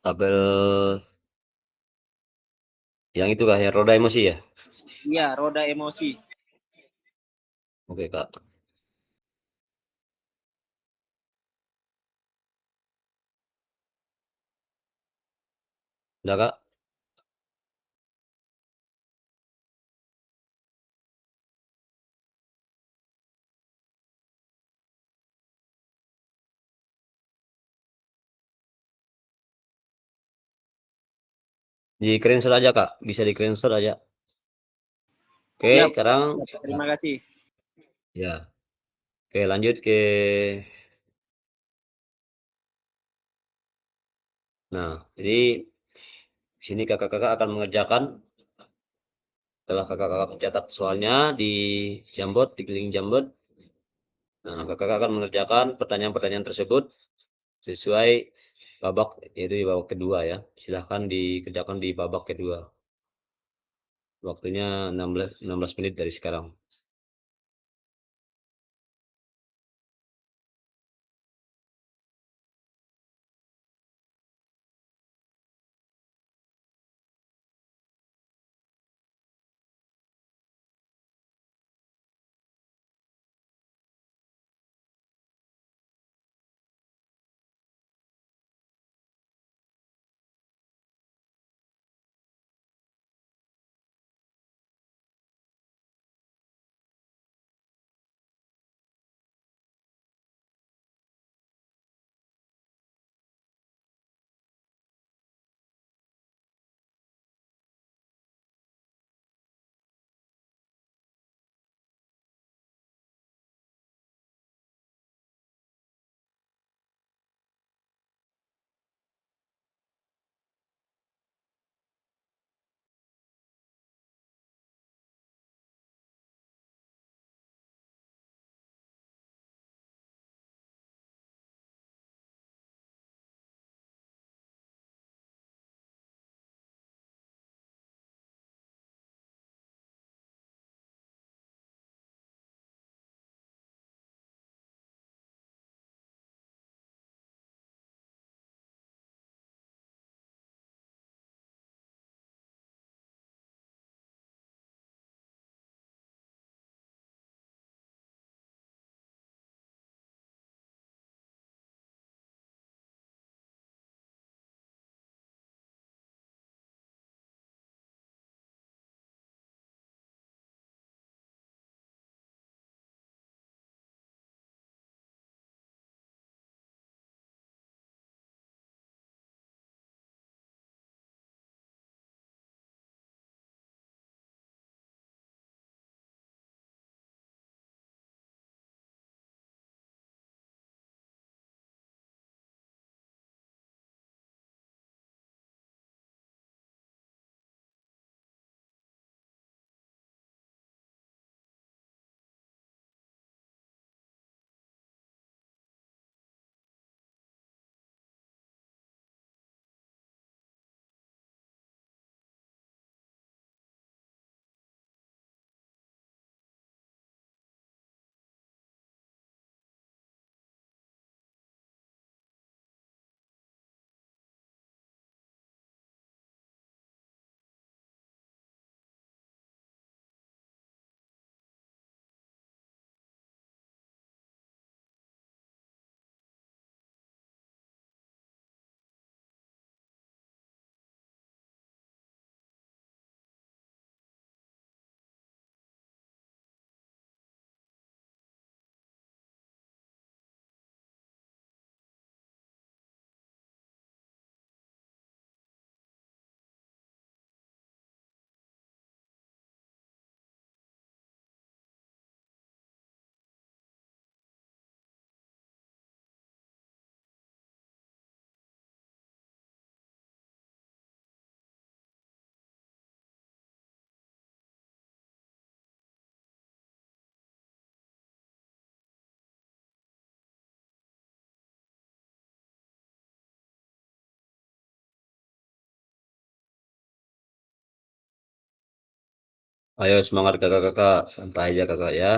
Tabel yang itu kah, ya roda emosi ya? Iya, roda emosi. Oke, Kak. Udah, Kak? Di screenshot aja Kak, bisa di screenshot aja. Oke, Siap. sekarang Terima kasih. ya. Oke, lanjut ke Nah, jadi di sini kakak-kakak akan mengerjakan setelah kakak-kakak mencatat soalnya di Jamboard, di link Jamboard. Nah, kakak-kakak akan mengerjakan pertanyaan-pertanyaan tersebut sesuai babak, yaitu di babak kedua ya. Silahkan dikerjakan di babak kedua. Waktunya 16 menit dari sekarang. Ayo semangat kakak-kakak, santai aja kakak ya.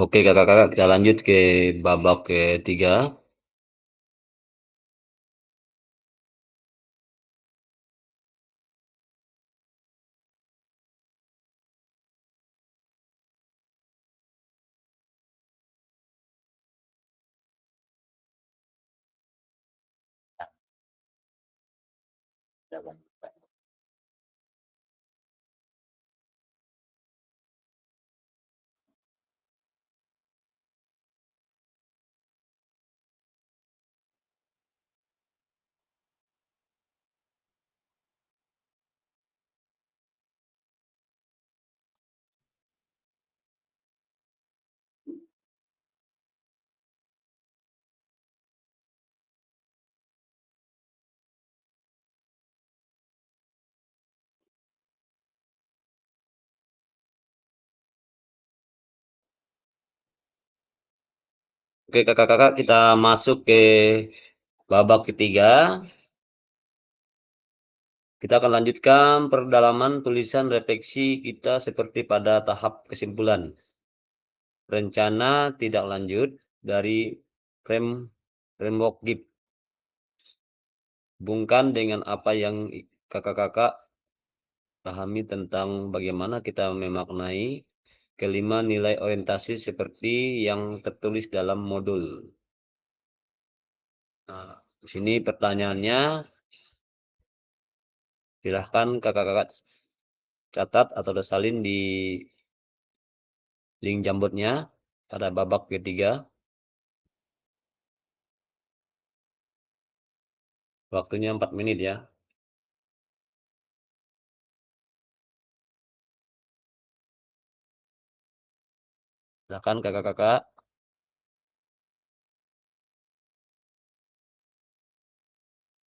Oke kakak-kakak, kita lanjut ke babak ketiga. Oke kakak-kakak, kita masuk ke babak ketiga. Kita akan lanjutkan perdalaman tulisan refleksi kita seperti pada tahap kesimpulan. Rencana tidak lanjut dari framework GIP. Hubungkan dengan apa yang kakak-kakak pahami tentang bagaimana kita memaknai kelima nilai orientasi seperti yang tertulis dalam modul. Nah, di sini pertanyaannya, silahkan kakak-kakak catat atau salin di link Jamboardnya pada babak ketiga. Waktunya 4 menit ya. Silahkan kakak-kakak.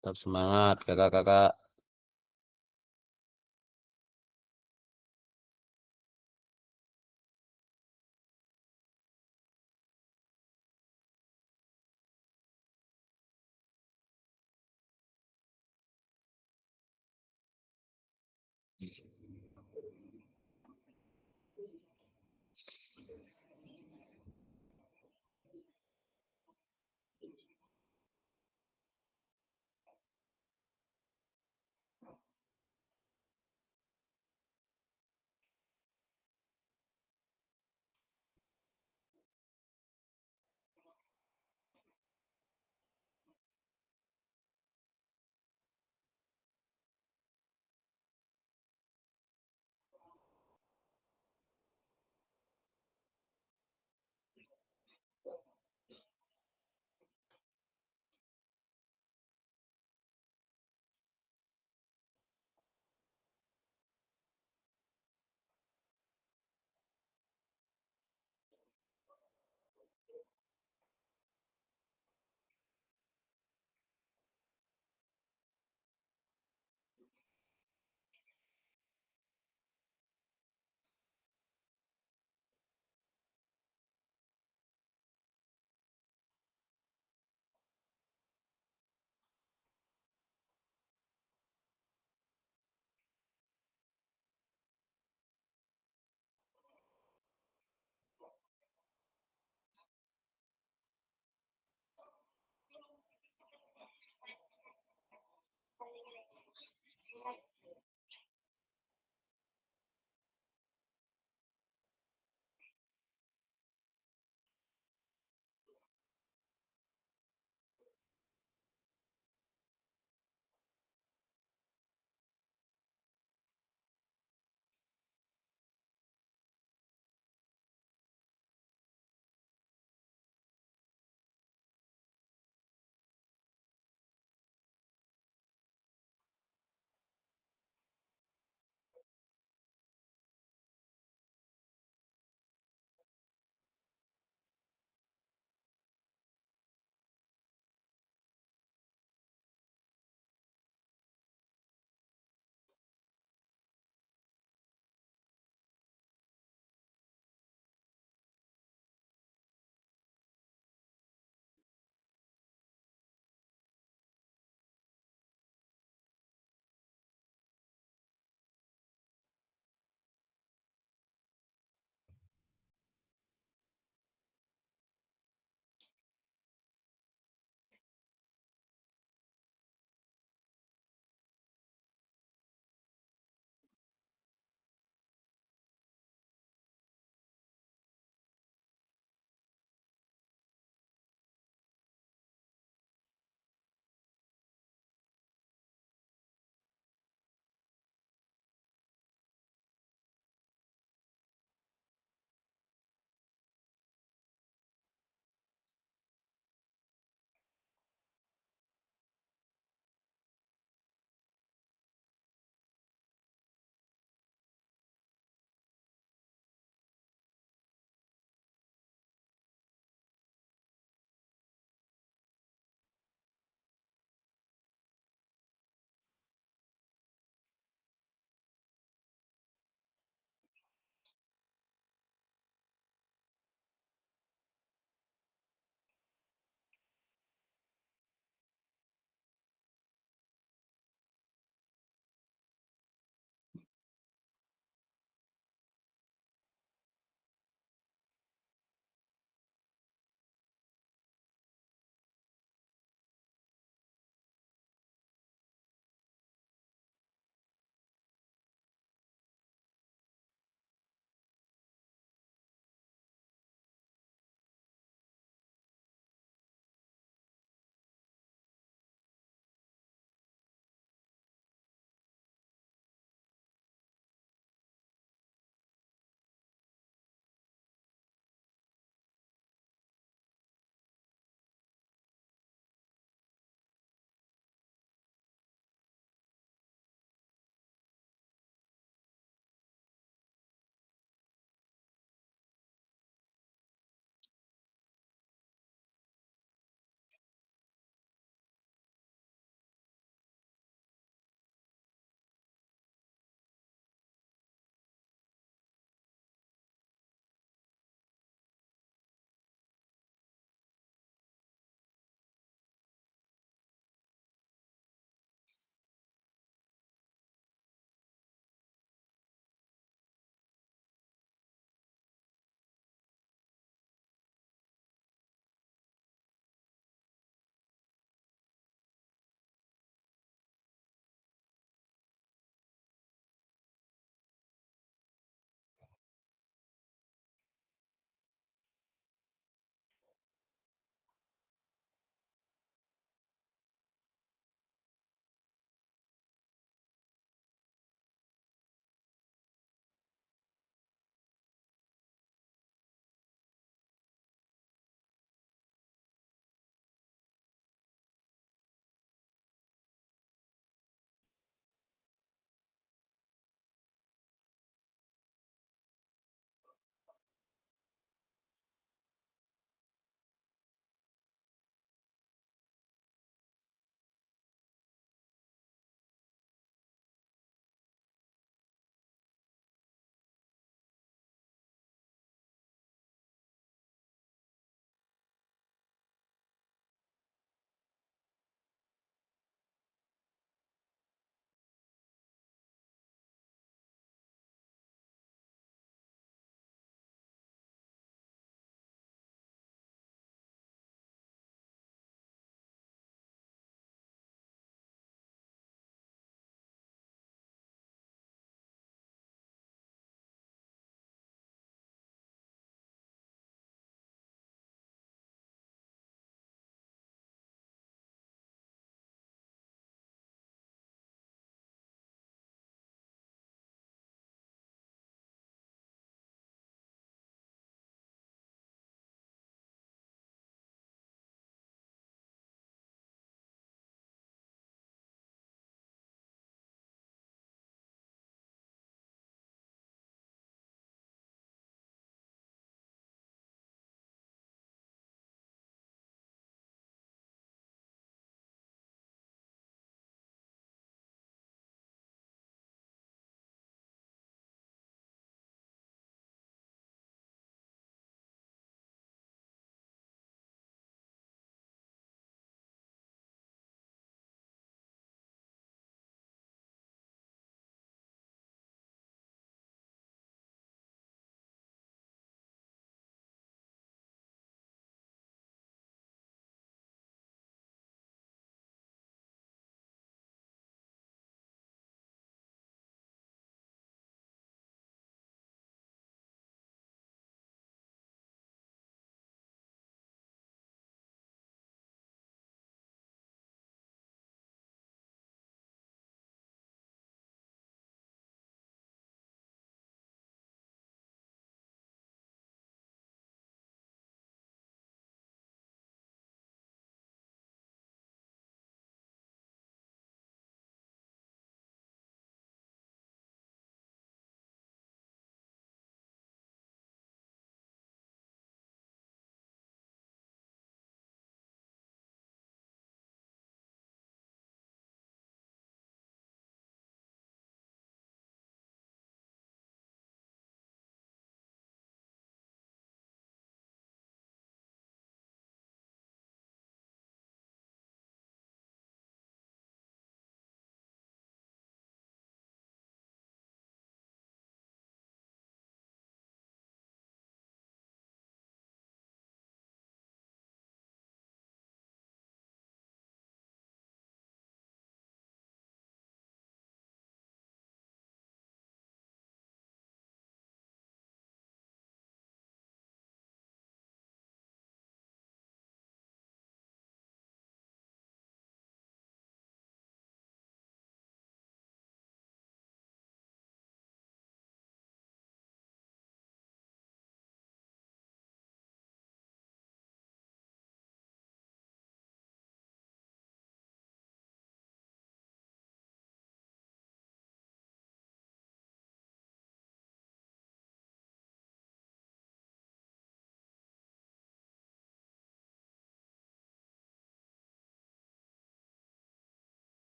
Tetap semangat kakak-kakak.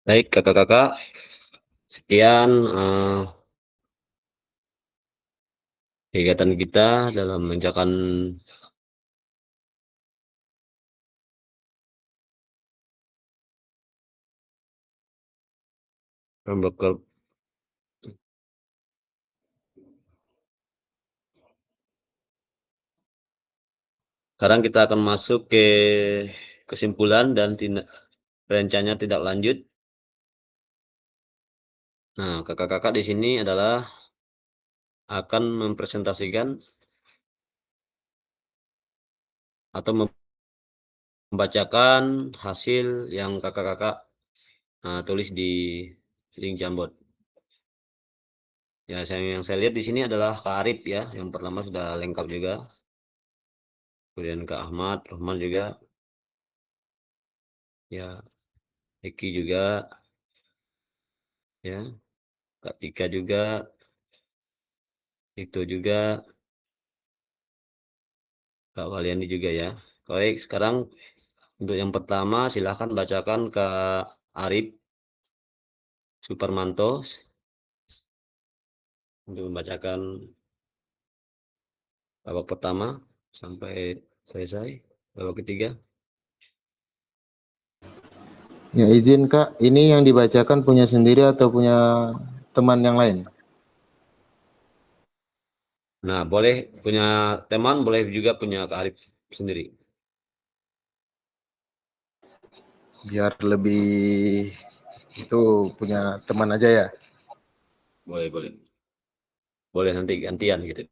Baik, kakak-kakak, sekian kegiatan kita dalam mengerjakan pembekal. Sekarang kita akan masuk ke kesimpulan dan rencana tindak lanjut. Nah, kakak-kakak di sini adalah akan mempresentasikan atau membacakan hasil yang kakak-kakak tulis di link Jamboard. Ya, yang saya lihat di sini adalah Kak Arif ya, yang pertama sudah lengkap juga. Kemudian Kak Ahmad, Rahman juga. Ya, Eki juga. Ya, Kak Tika juga. Itu juga. Kak Waliani juga ya. Baik, sekarang untuk yang pertama silahkan bacakan Kak Arif Suparmanto untuk membacakan babak pertama sampai selesai. Babak ketiga. Ya izin Kak, ini yang dibacakan punya sendiri atau punya teman yang lain? Nah, boleh punya teman, boleh juga punya Kak Arif sendiri. Biar lebih itu punya teman aja ya. Boleh, boleh. Boleh nanti gantian gitu.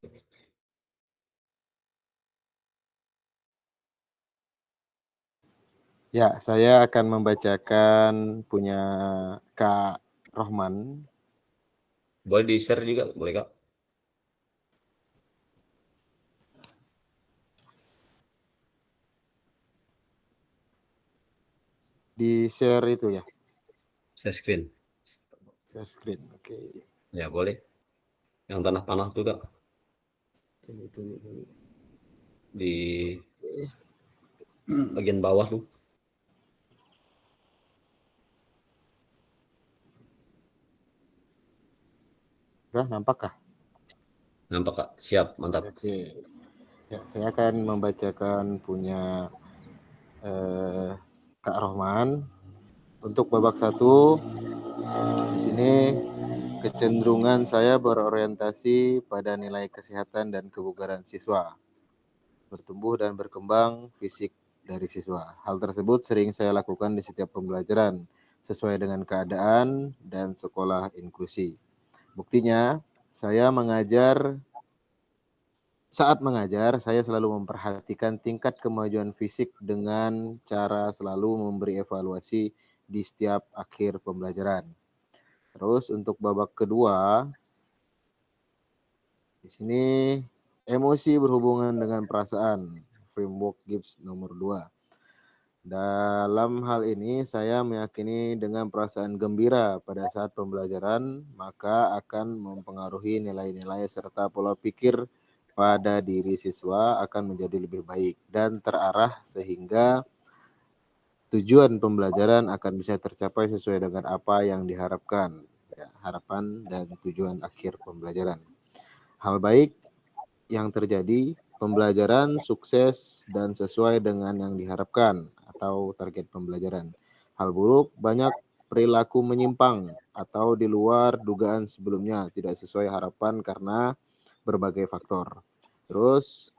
Ya, saya akan membacakan punya Kak Rohman. Boleh di-share juga, boleh Kak. Di share itu ya. Share screen. Share screen. Oke. Ya, boleh. Yang tanah panah tuh Kak. Itu. Di bagian bawah tuh. Udah nampak kah? Nampak Kak, siap, mantap. Oke. Ya, saya akan membacakan punya Kak Rohman. Untuk babak 1 di sini kecenderungan saya berorientasi pada nilai kesehatan dan kebugaran siswa, bertumbuh dan berkembang fisik dari siswa. Hal tersebut sering saya lakukan di setiap pembelajaran sesuai dengan keadaan dan sekolah inklusi. Buktinya, saat mengajar, saya selalu memperhatikan tingkat kemajuan fisik dengan cara selalu memberi evaluasi di setiap akhir pembelajaran. Terus untuk babak kedua, di sini emosi berhubungan dengan perasaan, framework Gibbs nomor 2. Dalam hal ini, saya meyakini dengan perasaan gembira pada saat pembelajaran, maka akan mempengaruhi nilai-nilai serta pola pikir pada diri siswa akan menjadi lebih baik dan terarah sehingga tujuan pembelajaran akan bisa tercapai sesuai dengan apa yang diharapkan, ya, harapan dan tujuan akhir pembelajaran. Hal baik yang terjadi, pembelajaran sukses dan sesuai dengan yang diharapkan atau target pembelajaran. Hal buruk, banyak perilaku menyimpang atau di luar dugaan sebelumnya, tidak sesuai harapan karena berbagai faktor. Terus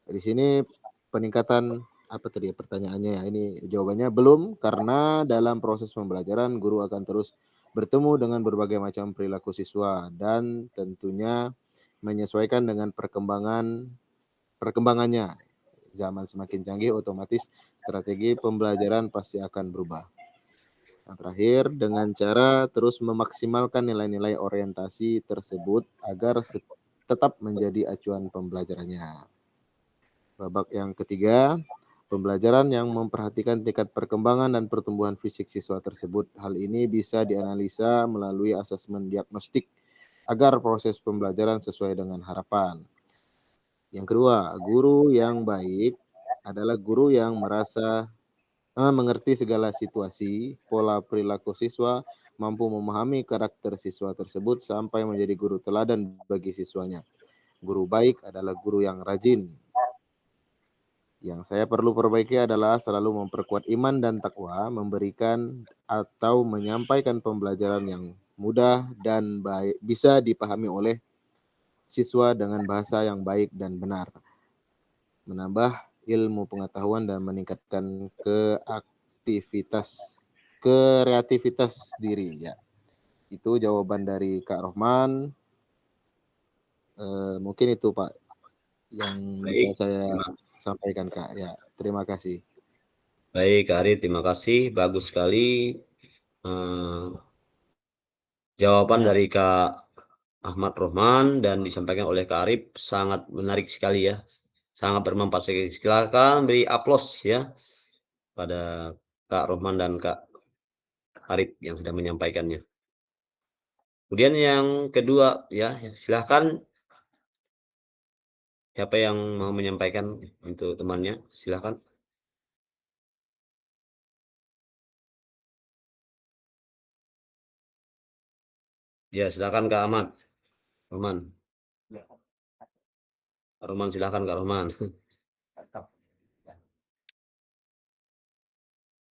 di sini peningkatan apa tadi pertanyaannya ya? Ini jawabannya belum, karena dalam proses pembelajaran guru akan terus bertemu dengan berbagai macam perilaku siswa dan tentunya menyesuaikan dengan perkembangannya. Zaman semakin canggih, otomatis strategi pembelajaran pasti akan berubah. Yang terakhir, dengan cara terus memaksimalkan nilai-nilai orientasi tersebut agar tetap menjadi acuan pembelajarannya. Babak yang ketiga, pembelajaran yang memperhatikan tingkat perkembangan dan pertumbuhan fisik siswa tersebut. Hal ini bisa dianalisa melalui asesmen diagnostik agar proses pembelajaran sesuai dengan harapan. Yang kedua, guru yang baik adalah guru yang merasa mengerti segala situasi, pola perilaku siswa, mampu memahami karakter siswa tersebut sampai menjadi guru teladan bagi siswanya. Guru baik adalah guru yang rajin. Yang saya perlu perbaiki adalah selalu memperkuat iman dan takwa, memberikan atau menyampaikan pembelajaran yang mudah dan baik, bisa dipahami oleh siswa dengan bahasa yang baik dan benar. Menambah ilmu pengetahuan dan meningkatkan kreativitas diri ya. Itu jawaban dari Kak Rohman. Mungkin itu Pak yang bisa Baik, saya sampaikan Kak. Ya, terima kasih. baik Kak Arif, terima kasih. Bagus sekali jawaban dari Kak Ahmad Rohman dan disampaikan oleh Kak Arif sangat menarik sekali ya. Sangat bermanfaat sekali. Silakan beri aplaus ya pada Kak Rohman dan Kak Arif yang sudah menyampaikannya. Kemudian yang kedua ya, silakan siapa yang mau menyampaikan untuk temannya, silakan. Ya, silakan Kak Ahmad. Rohman. Kak Rohman, silakan Kak Rohman.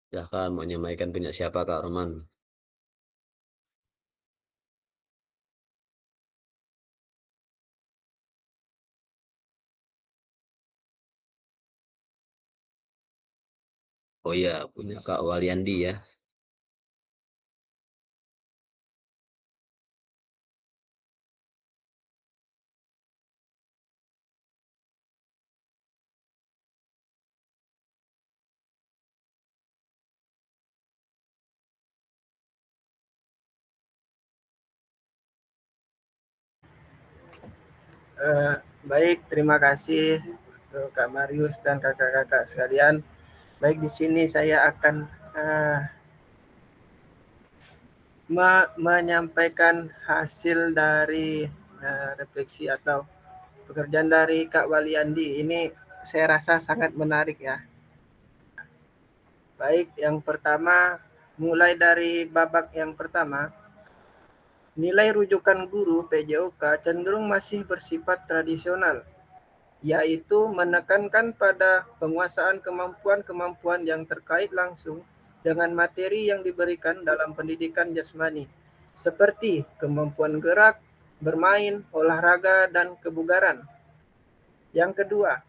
Silakan mau menyampaikan punya siapa Kak Rohman. Oh iya, punya Kak Waliandi ya. Baik, terima kasih untuk Kak Marius dan kakak-kakak sekalian. Baik, di sini saya akan menyampaikan hasil dari refleksi atau pekerjaan dari Kak Waliandi. Ini saya rasa sangat menarik ya. Baik, yang pertama, mulai dari babak yang pertama, nilai rujukan guru PJOK cenderung masih bersifat tradisional, yaitu menekankan pada penguasaan kemampuan-kemampuan yang terkait langsung dengan materi yang diberikan dalam pendidikan jasmani, seperti kemampuan gerak, bermain, olahraga, dan kebugaran. Yang kedua,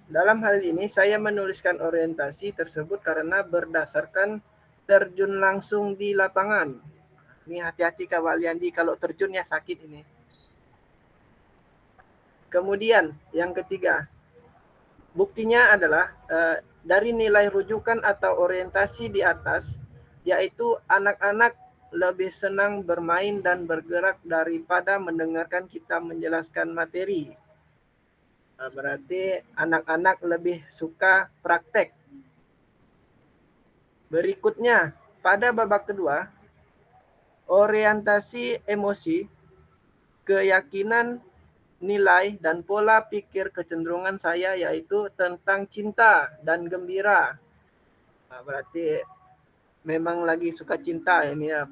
dalam hal ini saya menuliskan orientasi tersebut karena berdasarkan terjun langsung di lapangan. Ini hati-hati Kak Waliandi, kalau terjunnya sakit ini. Kemudian yang ketiga, buktinya adalah dari nilai rujukan atau orientasi di atas, yaitu anak-anak lebih senang bermain dan bergerak daripada mendengarkan kita menjelaskan materi. Berarti anak-anak lebih suka praktek. Berikutnya, pada babak kedua, orientasi emosi, keyakinan, nilai, dan pola pikir kecenderungan saya yaitu tentang cinta dan gembira. Berarti memang lagi suka cinta ini ya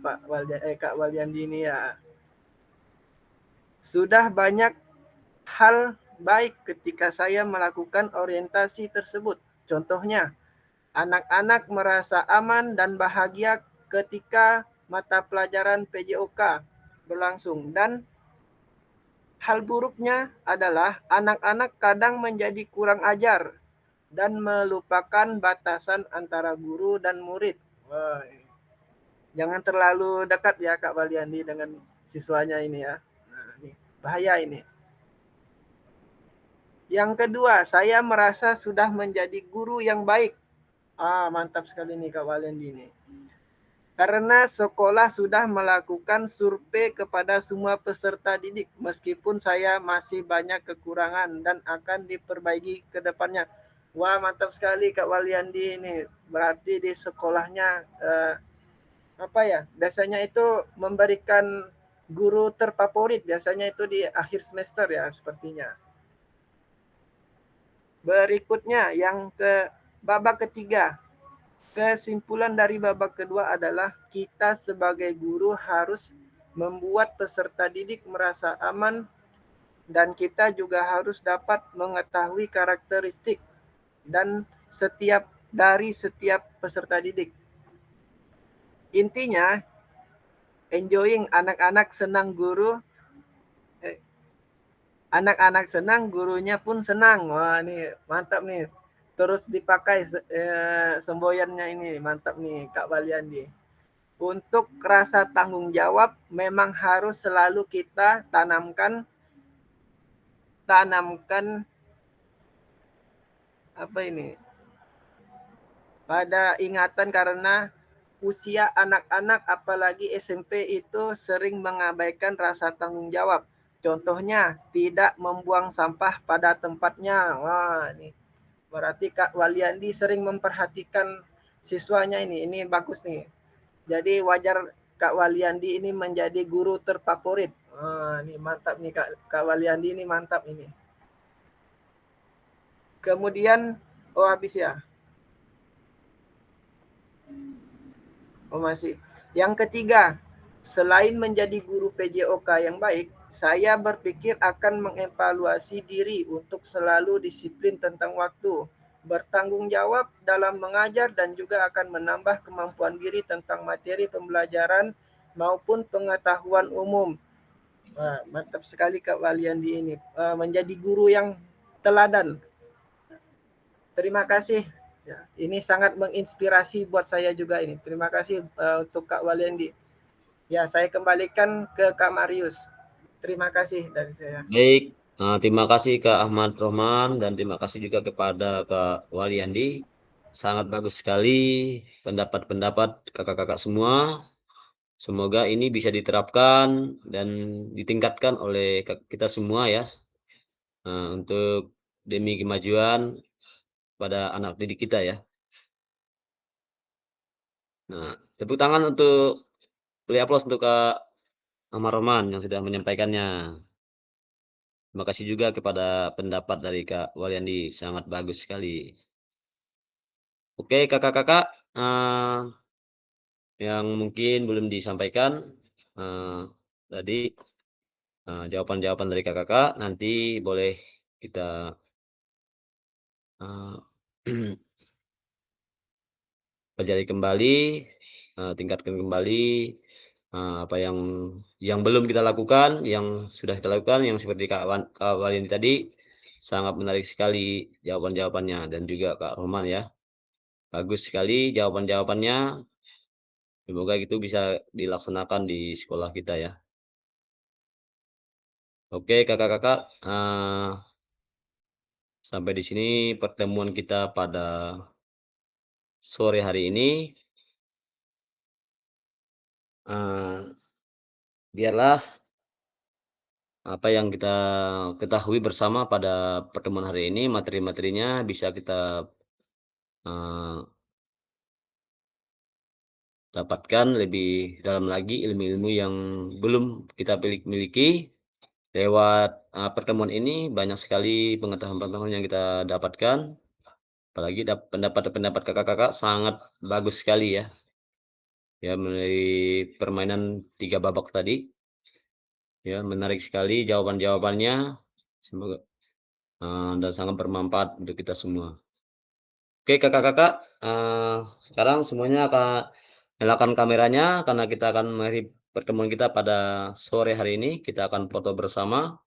Kak Waliandi ini ya. Sudah banyak hal baik ketika saya melakukan orientasi tersebut. Contohnya, anak-anak merasa aman dan bahagia ketika mata pelajaran PJOK berlangsung. Dan hal buruknya adalah anak-anak kadang menjadi kurang ajar dan melupakan batasan antara guru dan murid. Wah, jangan terlalu dekat ya Kak Waliandi dengan siswanya ini ya. Nah, ini bahaya ini. Yang kedua, saya merasa sudah menjadi guru yang baik. Mantap sekali nih Kak Waliandi ini. Karena sekolah sudah melakukan survei kepada semua peserta didik, meskipun saya masih banyak kekurangan dan akan diperbaiki ke depannya. Wah, mantap sekali Kak Waliandi ini. Berarti di sekolahnya biasanya itu memberikan guru terfavorit, biasanya itu di akhir semester ya sepertinya. Berikutnya yang ke babak ketiga, Kesimpulan dari babak kedua adalah kita sebagai guru harus membuat peserta didik merasa aman dan kita juga harus dapat mengetahui karakteristik dan setiap peserta didik. Intinya, enjoying, anak-anak senang guru, anak-anak senang, gurunya pun senang. Wah, ini mantap nih. Terus dipakai semboyannya ini, mantap nih Kak Waliandi. Untuk rasa tanggung jawab memang harus selalu kita tanamkan apa ini? Pada ingatan, karena usia anak-anak apalagi SMP itu sering mengabaikan rasa tanggung jawab. Contohnya, tidak membuang sampah pada tempatnya. Wah, ini berarti Kak Waliandi sering memperhatikan siswanya ini. Ini bagus nih. Jadi wajar Kak Waliandi ini menjadi guru terfavorit. Wah, ini mantap nih Kak Waliandi ini mantap ini. Kemudian, habis ya. Masih. Yang ketiga, selain menjadi guru PJOK yang baik, saya berpikir akan mengevaluasi diri untuk selalu disiplin tentang waktu, bertanggung jawab dalam mengajar, dan juga akan menambah kemampuan diri tentang materi pembelajaran maupun pengetahuan umum. Wah, mantap sekali Kak Waliandi ini. Menjadi guru yang teladan. Terima kasih. Ya, ini sangat menginspirasi buat saya juga ini. Terima kasih untuk Kak Waliandi. Ya, saya kembalikan ke Kak Marius. Terima kasih dari saya. Baik, terima kasih Kak Ahmad Rohman dan terima kasih juga kepada Kak Waliandi. Sangat bagus sekali pendapat-pendapat kakak-kakak semua. Semoga ini bisa diterapkan dan ditingkatkan oleh kita semua ya, untuk demi kemajuan pada anak didik kita ya. Nah, tepuk tangan untuk beri aplaus untuk Kak Ahmad Rohman yang sudah menyampaikannya. Terima kasih juga kepada pendapat dari Kak Waliandi, sangat bagus sekali. Oke, kakak-kakak, yang mungkin belum disampaikan tadi, jawaban-jawaban dari kakak-kakak nanti boleh kita pelajari kembali, tingkatkan kembali apa yang belum kita lakukan, yang sudah kita lakukan, yang seperti Kak Waliandi tadi, sangat menarik sekali jawaban-jawabannya dan juga Kak Rohman ya. Bagus sekali jawaban-jawabannya. Semoga itu bisa dilaksanakan di sekolah kita ya. Oke kakak-kakak, sampai di sini pertemuan kita pada sore hari ini. Biarlah apa yang kita ketahui bersama pada pertemuan hari ini, materi-materinya bisa kita dapatkan lebih dalam lagi ilmu-ilmu yang belum kita miliki. Lewat pertemuan ini banyak sekali pengetahuan-pengetahuan yang kita dapatkan. Apalagi pendapat-pendapat kakak-kakak sangat bagus sekali ya. Ya, mulai permainan 3 babak tadi. Ya, menarik sekali jawaban-jawabannya. Semoga dan sangat bermanfaat untuk kita semua. Oke kakak-kakak, sekarang semuanya akan nyalakan kameranya karena kita akan mengakhiri pertemuan kita pada sore hari ini. Kita akan foto bersama.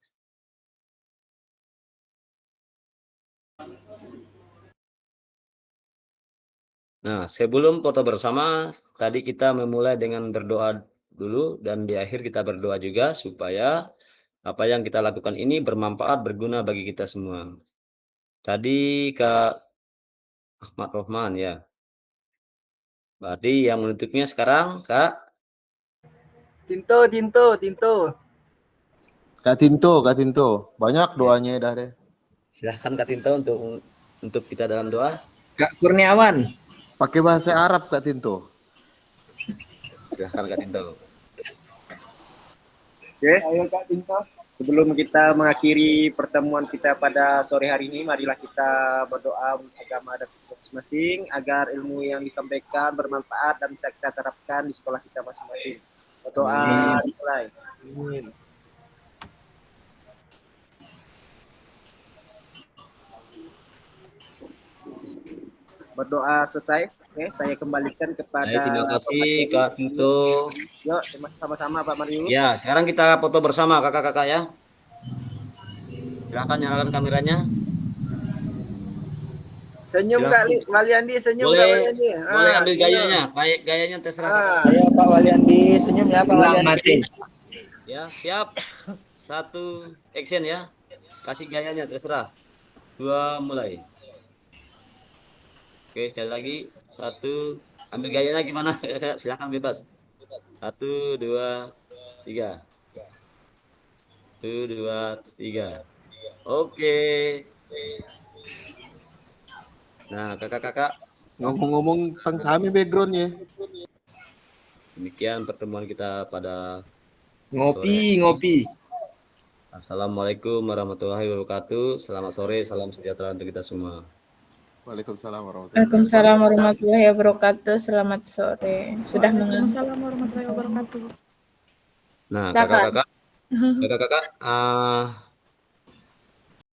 Nah, sebelum foto bersama, tadi kita memulai dengan berdoa dulu dan di akhir kita berdoa juga supaya apa yang kita lakukan ini bermanfaat, berguna bagi kita semua. Tadi Kak Ahmad Rohman ya. Berarti yang menutupnya sekarang Kak Tinto. Kak Tinto. Banyak doanya dah deh. Silahkan Kak Tinto untuk kita dalam doa. Kak Kurniawan. Pakai bahasa Arab Kak Tinto. Silahkan Kak Tinto. Oke. Ayo Kak Tinto. Sebelum kita mengakhiri pertemuan kita pada sore hari ini, marilah kita berdoa untuk agama dan masing-masing agar ilmu yang disampaikan bermanfaat dan bisa kita terapkan di sekolah kita masing-masing. Berdoa dimulai. Amin. Berdoa selesai. Oke, saya kembalikan kepada Terima kasih Pak Kak Tinto. Yuk, sama-sama Pak Marius. Ya, sekarang kita foto bersama kakak-kakak ya. Silakan nyalakan kameranya. Senyum Kak Waliandi, senyum Kak Boleh, Waliandi. boleh ambil senyum. gayanya, baik gayanya terserah. Kakak. Ya Pak Waliandi, senyum ya Pak Waliandi. Ya, siap. 1 action ya. Kasih gayanya terserah. 2 mulai. Oke, sekali lagi. 1, ambil gayanya gimana? Silakan bebas. 1, 2, 3. 1, 2, 3. Oke. Nah, kakak-kakak, Ngomong-ngomong tentang Sami backgroundnya. demikian pertemuan kita pada Ngopi. Assalamualaikum warahmatullahi wabarakatuh. Selamat sore, salam sejahtera untuk kita semua. Waalaikumsalam warahmatullahi Waalaikumsalam warahmatullahi wabarakatuh. Selamat sore. Sudah mengantuk. Waalaikumsalam warahmatullahi wabarakatuh. Nah, Silakan. kakak-kakak,